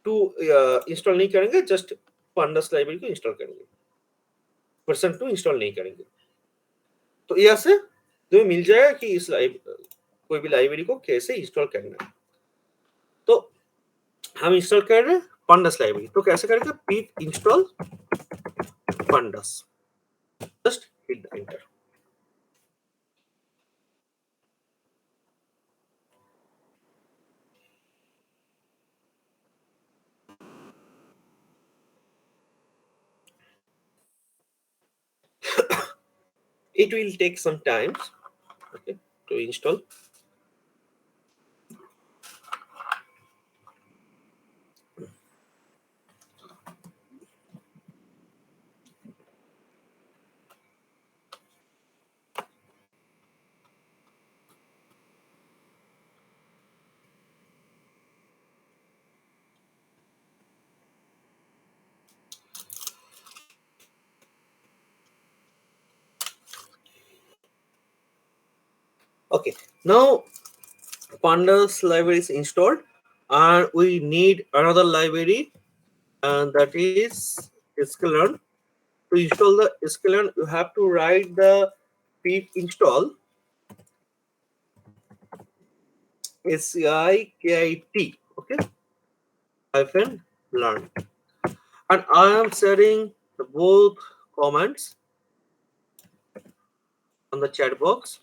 टू इंस्टॉल नहीं करेंगे, जस्ट पंडस लाइब्रेरी को इंस्टॉल करेंगे, वर्जन 2 इंस्टॉल नहीं करेंगे। तो यहाँ से तुम्हें मिल जाएगा कि इस कोई भी लाइब्रेरी को कैसे इंस्टॉल करना है। तो हम इंस्टॉल कर रहे हैं पंडस लाइब्रेरी, तो कैसे करेंगे, pip install pandas, just hit the enter। It will take some time, okay, to install। Okay, now pandas library is installed, and we need another library, and that is sklearn। To install the sklearn, you have to write the pip install SCIKIT, okay, hyphen learn, and I am sharing both comments on the chat box.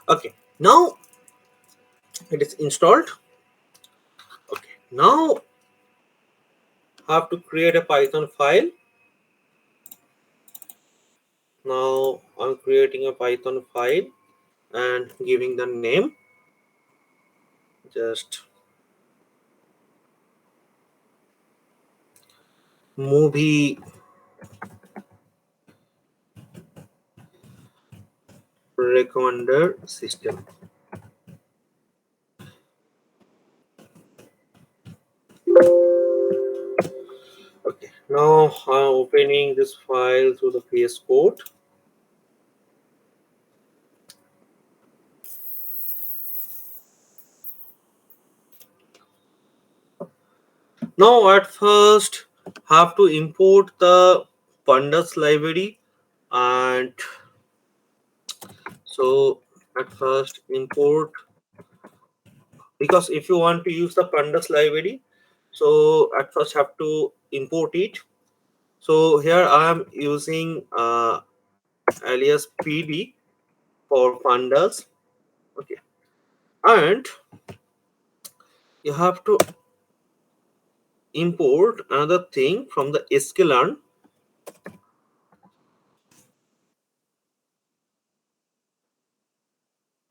Okay, now it is installed. Okay, now I have to create a Python file. Now I'm creating a Python file and giving the name, just movie recommender system. Okay, now I'm opening this file through the VS Code. Now at first have to import the pandas library, and so at first import, because if you want to use the pandas library, so at first have to import it. So here I am using alias pd for pandas, okay, and you have to import another thing from the sklearn.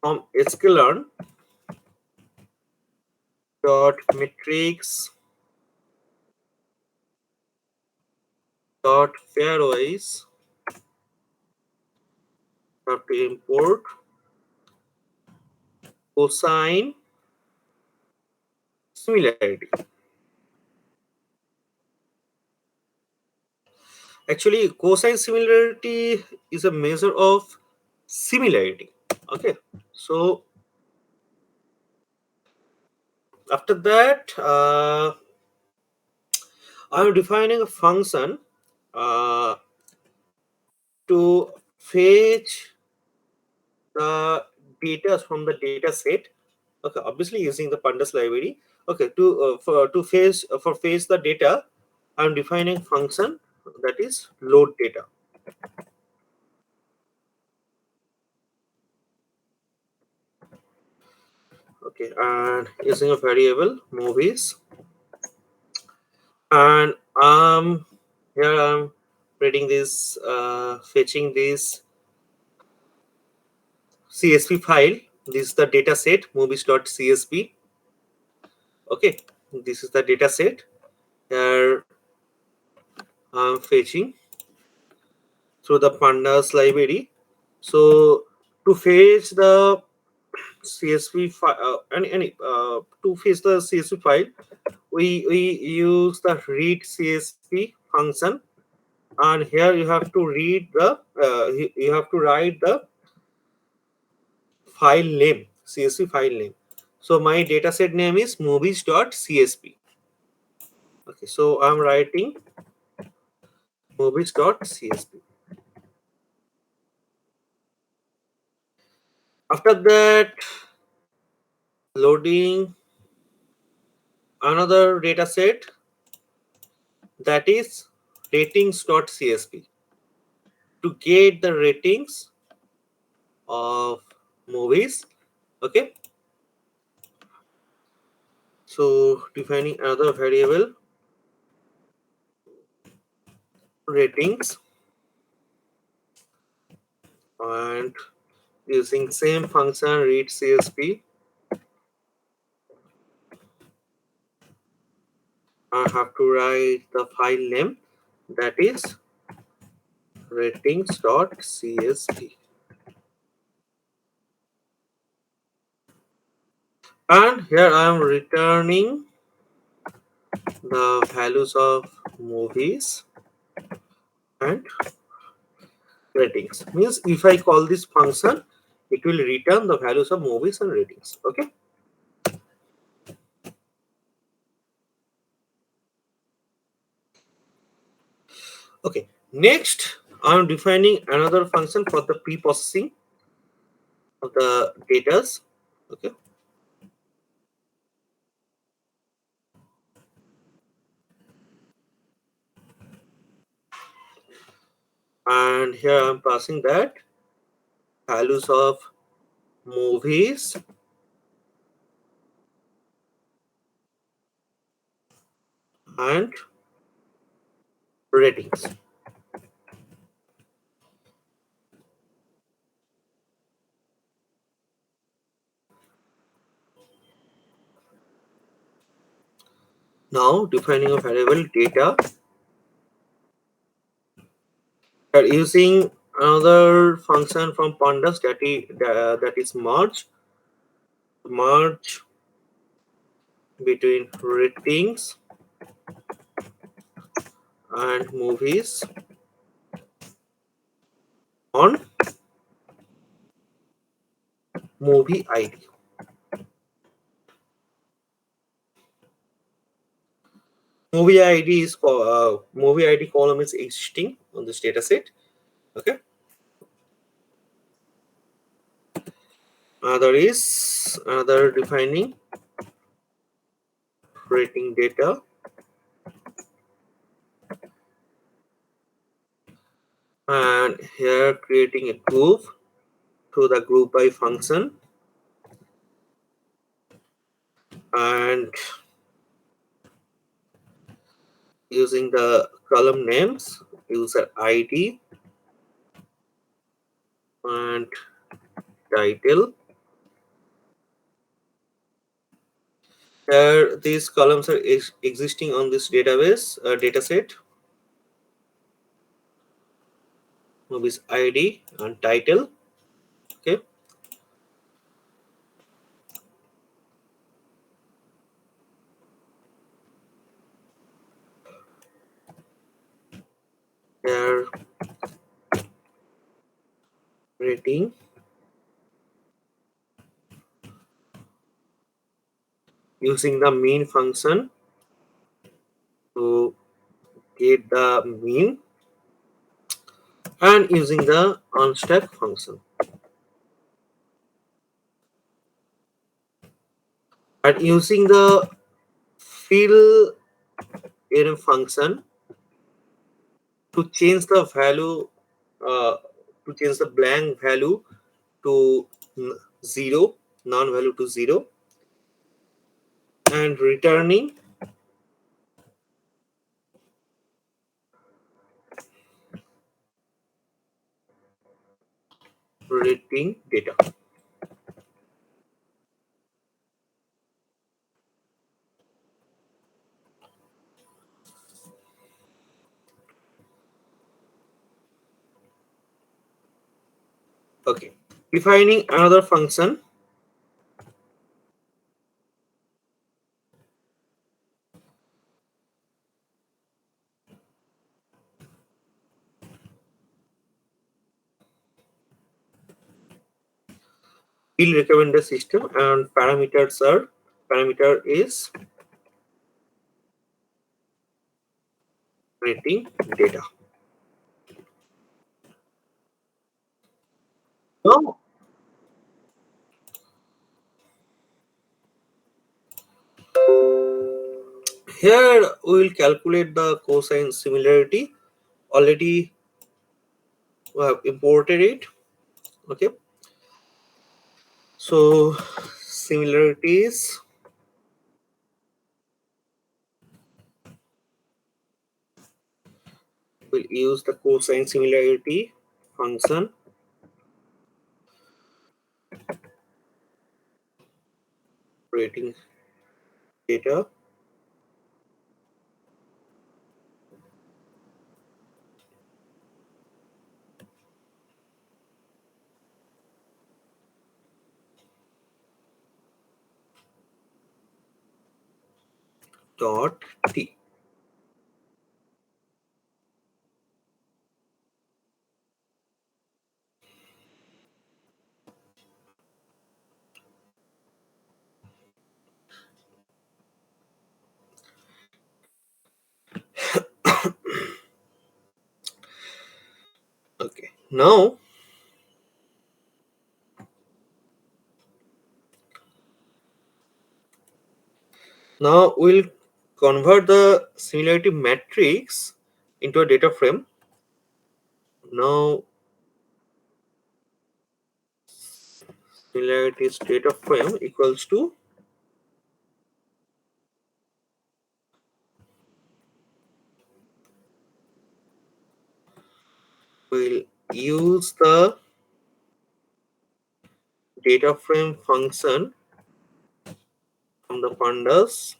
From sklearn dot metrics dot pairwise, have to import cosine similarity. Actually, cosine similarity is a measure of similarity. Okay, so after that, I'm defining a function uh, to fetch the data from the data set. Okay, obviously using the pandas library. Okay, to fetch the data, I'm defining function that is load data. Okay, and using a variable movies, and here I'm reading this, fetching this CSV file. This is the data set movies.csv. Okay, this is the data set. Here I'm fetching through the pandas library. So to fetch the CSV file, to fetch the CSV file, we use the read CSV function, and here you have to read the you have to write the file name, CSV file name. So my dataset name is movies.csv. Okay, so I'm writing movies.csv. After that, loading another dataset, that is ratings.csv, to get the ratings of movies. Okay, so defining another variable ratings, and using same function read CSV, I have to write the file name, that is ratings.csv, and here I am returning the values of movies and ratings. Means if I call this function, it will return the values of movies and ratings. Okay, okay, next I'm defining another function for the pre-processing of the datas. Okay, and here I'm passing that values of movies and ratings. Now defining a variable data, are using another function from pandas, that is merge between ratings and movies on movie ID. Movie ID column is existing on this data set. Okay, there is another defining rating data, and here creating a group through the group by function, and using the column names, user ID and title. Here these columns are existing on this database dataset, movies ID and title. Okay, here rating using the mean function to get the mean, and using the unstack function, and using the fill in function to change the value, uh, to change the blank value to 0, non-value to 0, and returning rating data. Okay, defining another function, field recommender system, and parameter is rating data. Now, here we will calculate the cosine similarity. Already we have imported it. Okay, so similarities, will use the cosine similarity function, rating data, dot t. Okay, now we'll convert the similarity matrix into a data frame. Now similarities data frame equals to, we'll use the data frame function from the pandas.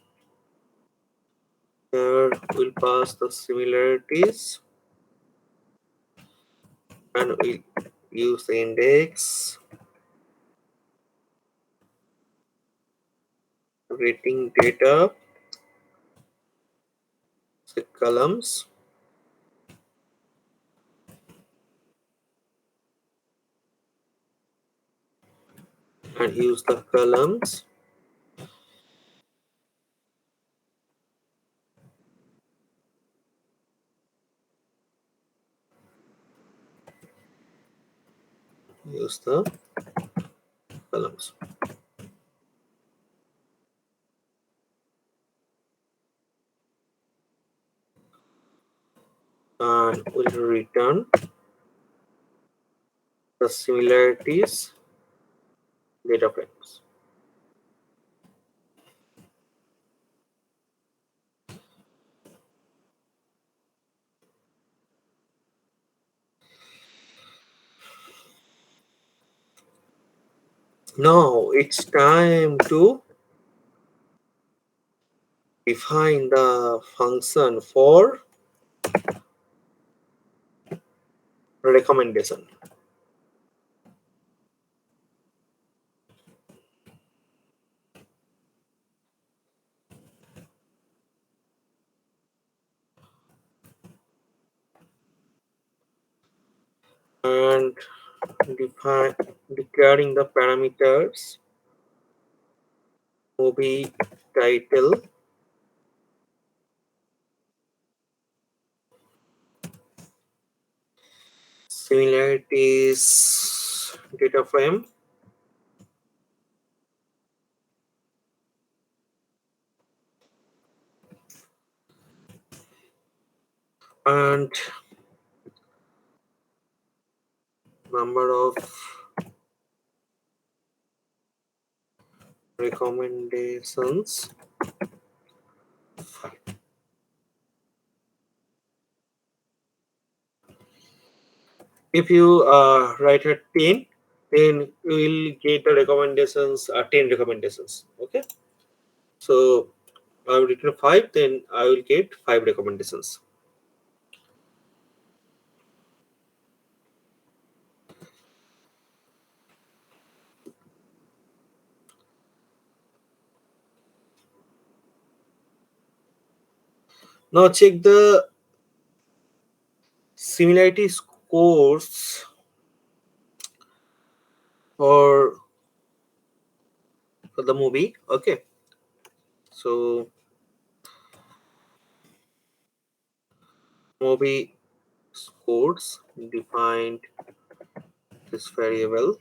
Here we'll pass the similarities, and we'll use the index, rating data, say columns, and use the columns, use the columns, and we'll return the similarities data frames. Now it's time to define the function for recommendation. And define declaring the parameters movie title, similarities data frame, and number of recommendations. If you write a 10, then you will get the recommendations, 10 recommendations. Okay, so I have written 5, then I will get 5 recommendations. Now check the similarity scores for the movie. Okay, so movie scores defined this variable.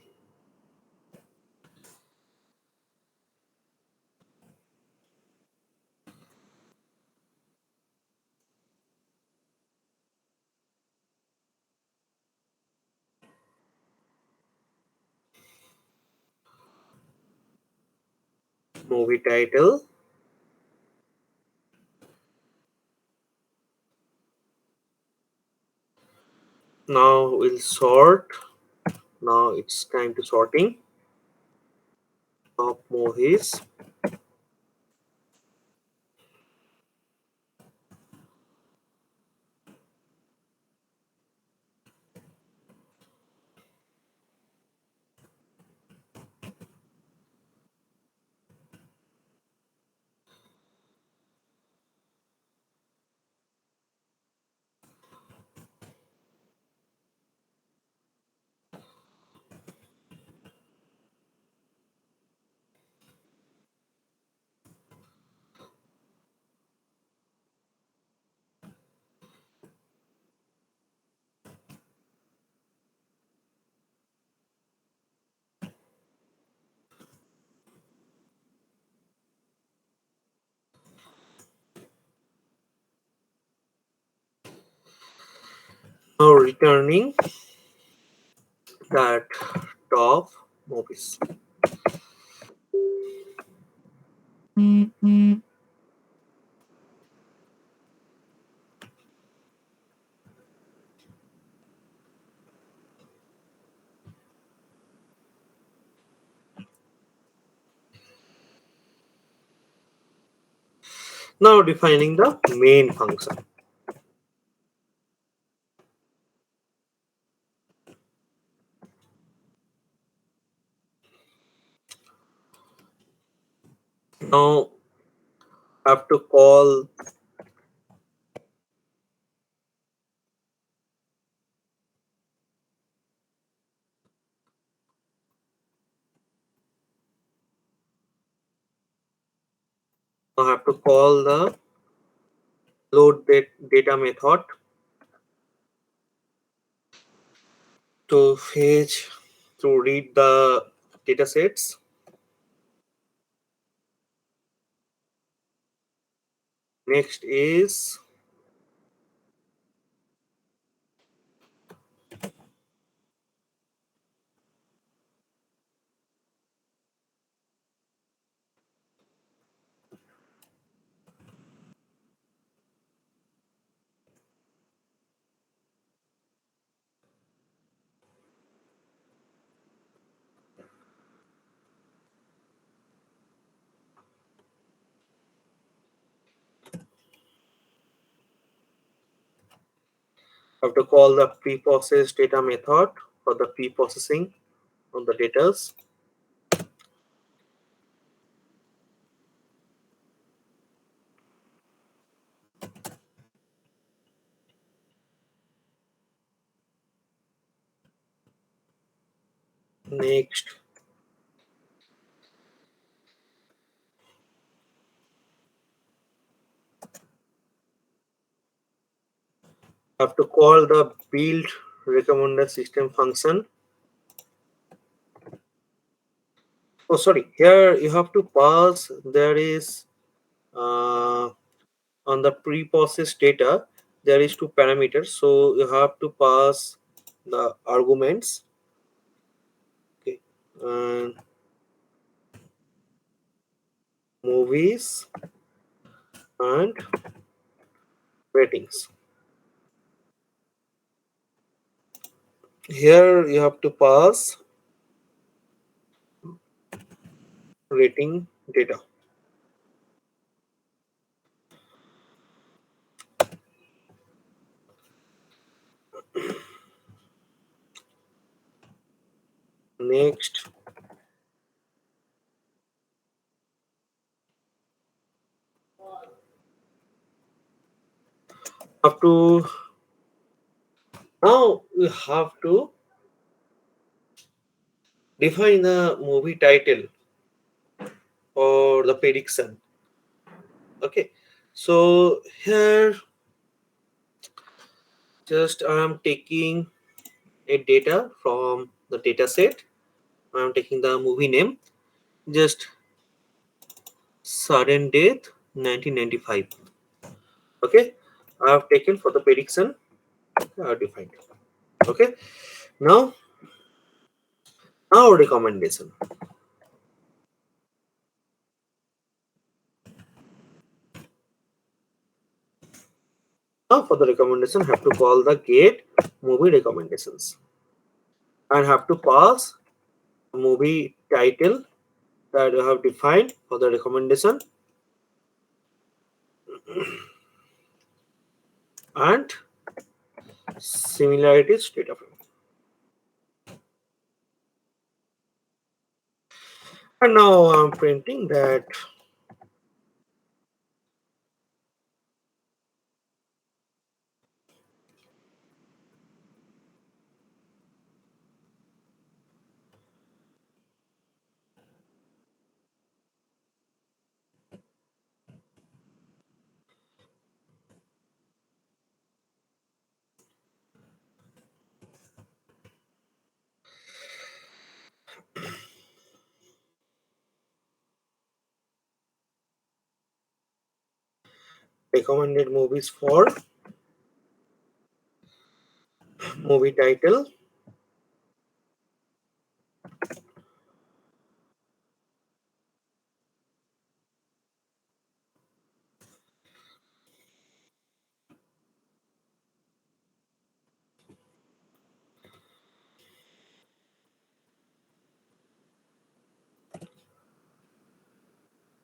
Movie title. Now we'll sort. Now it's time to sorting. Top movies. Now returning that top movies. Now defining the main function. Now have to call the load data method to fetch to read the data sets. Next is have to call the preprocessed data method for the preprocessing of the data. Next, have to call the build recommender system function. Oh, sorry. Here you have to pass. There is on the pre-processed data. There is two parameters, so you have to pass the arguments. Okay, and movies and ratings. Here you have to pass rating data. Next, have to now we have to define the movie title or the prediction. Okay, so here just I am taking a data from the data set. I am taking the movie name, just sudden death 1995. Okay, I have taken for the prediction. I have defined. Okay, now our recommendation. Now for the recommendation, have to call the get movie recommendations and have to pass movie title that you have defined for the recommendation and similarities data frame. And now I'm printing that recommended movies for movie title,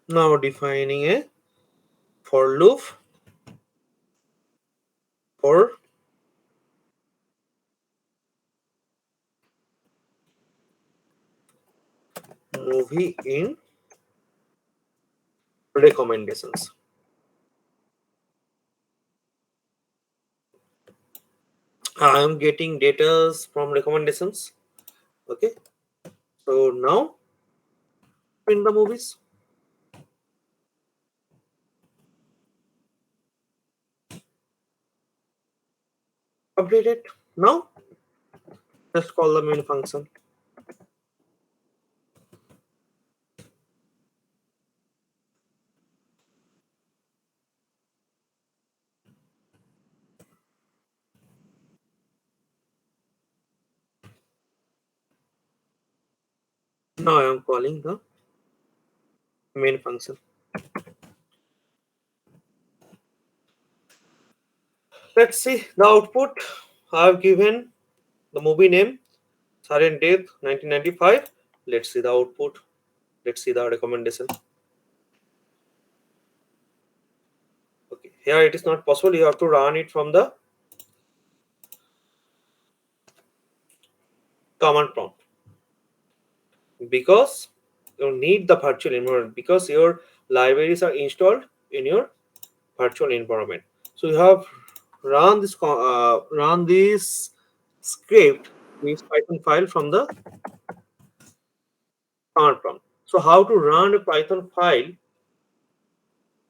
now defining a for loop for movie in recommendations. I am getting data from recommendations. Okay, so now in the movies, update it. Now just call the main function. Now I am calling the main function. Let's see the output. I have given the movie name Sudden Death 1995. Let's see the output. Let's see the recommendation. Okay, here it is not possible. You have to run it from the command prompt because you need the virtual environment because your libraries are installed in your virtual environment. So you have run this script, this Python file from the command prompt. So how to run a Python file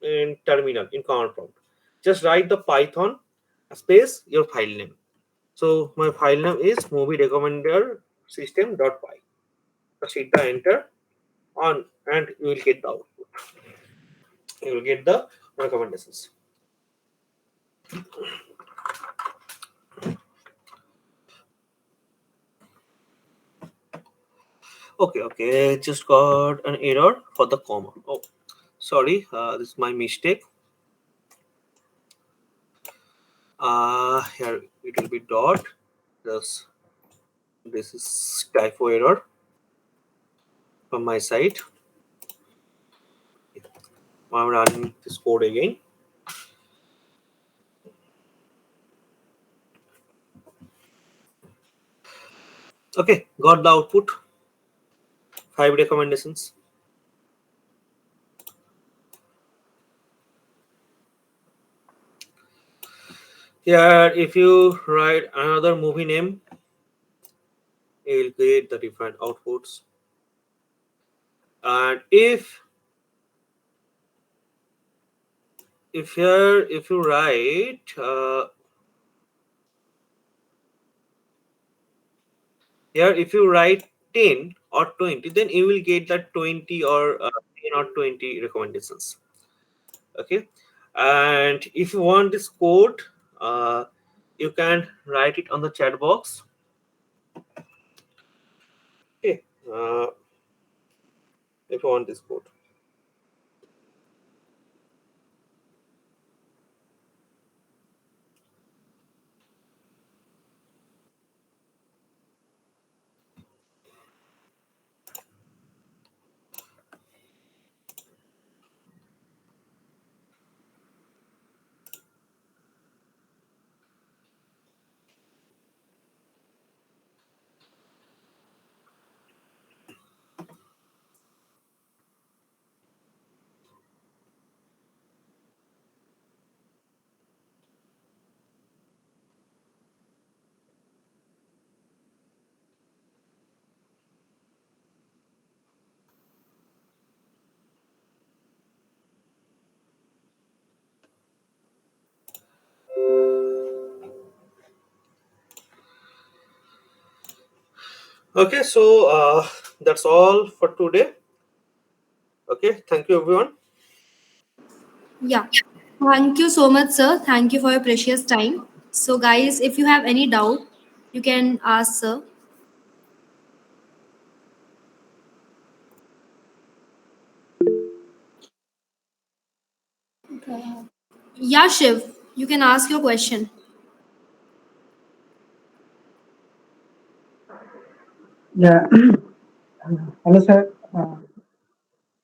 in terminal in command prompt? Just write the Python space your file name. So my file name is movie recommender system.py. Just hit the enter on and you will get the output. You will get the recommendations. Okay, just got an error for the comma. Oh, sorry, this is my mistake. Here it will be dot. This this is typo error from my side. I'm running this code again. Okay, got the output. 5 recommendations. Here, if you write another movie name, you will get the different outputs. And if you write here if you write 10 or 20, then you will get that 20 or 10 or 20 recommendations. Okay, and if you want this code, uh, you can write it on the chat box. Okay, if you want this code. Okay, so that's all for today. Okay, thank you everyone. Yeah. Thank you so much, sir. Thank you for your precious time. So, guys, if you have any doubt, you can ask, sir. Yeah, Shiv, you can ask your question. Yeah. Hello, sir.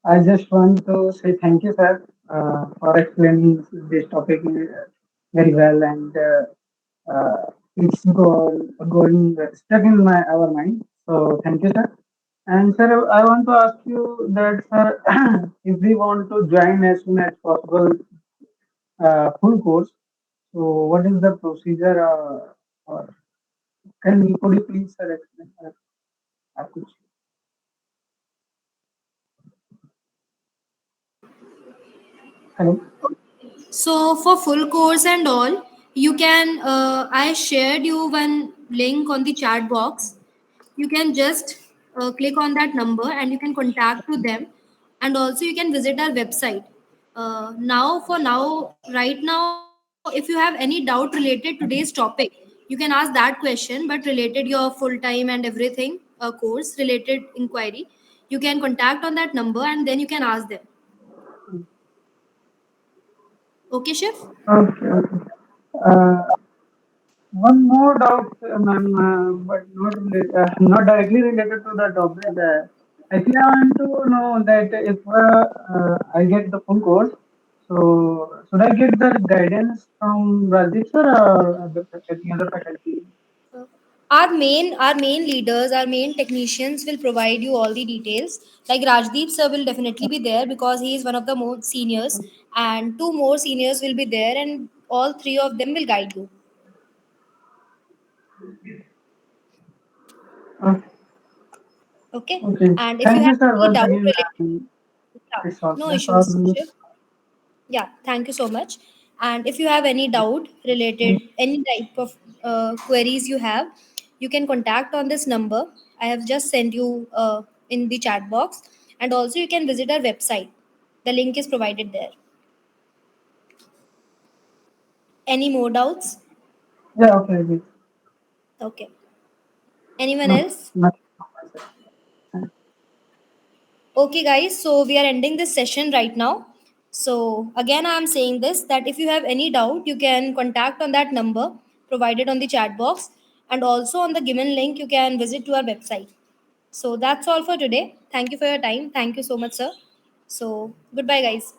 I just want to say thank you, sir, for explaining this topic very well, and it's going stuck in our mind. So thank you, sir. And sir, I want to ask you that, sir, if we want to join as soon as possible full course, so what is the procedure? Or could you please, sir, explain? कुछ? Hello. So, for full course and all, you can, I shared you one link on the chat box. You can just click on that number and you can contact to them, and also you can visit our website. Right now, if you have any doubt related today's topic, you can ask that question, but related your full time and everything, course related inquiry, you can contact on that number and then you can ask them. Okay, chef? Okay. Okay. Uh, One more doubt, ma'am, but not directly related to the topic. Actually, I want to know that if I get the full course, so should I get the guidance from Rajiv sir or any other faculty? Our main leaders, our main technicians will provide you all the details. Like Rajdeep sir will definitely be there because he is one of the most seniors, and two more seniors will be there, and all three of them will guide you. Okay. Okay. Okay. And if you Thank you, have sir, any once doubt again. related, yeah, It's all, no that's all. issues. Shiv. Yeah, thank you so much. And if you have any doubt related, any type of queries you have, you can contact on this number. I have just sent you in the chat box. And also, you can visit our website. The link is provided there. Any more doubts? Yeah, okay, okay. Okay. Anyone No, else? nothing from my side. Okay, guys, so we are ending this session right now. So, again, I'm saying this that if you have any doubt, you can contact on that number provided on the chat box, and also on the given link, you can visit to our website. So, that's all for today. Thank you for your time. Thank you so much, sir. So, goodbye, guys.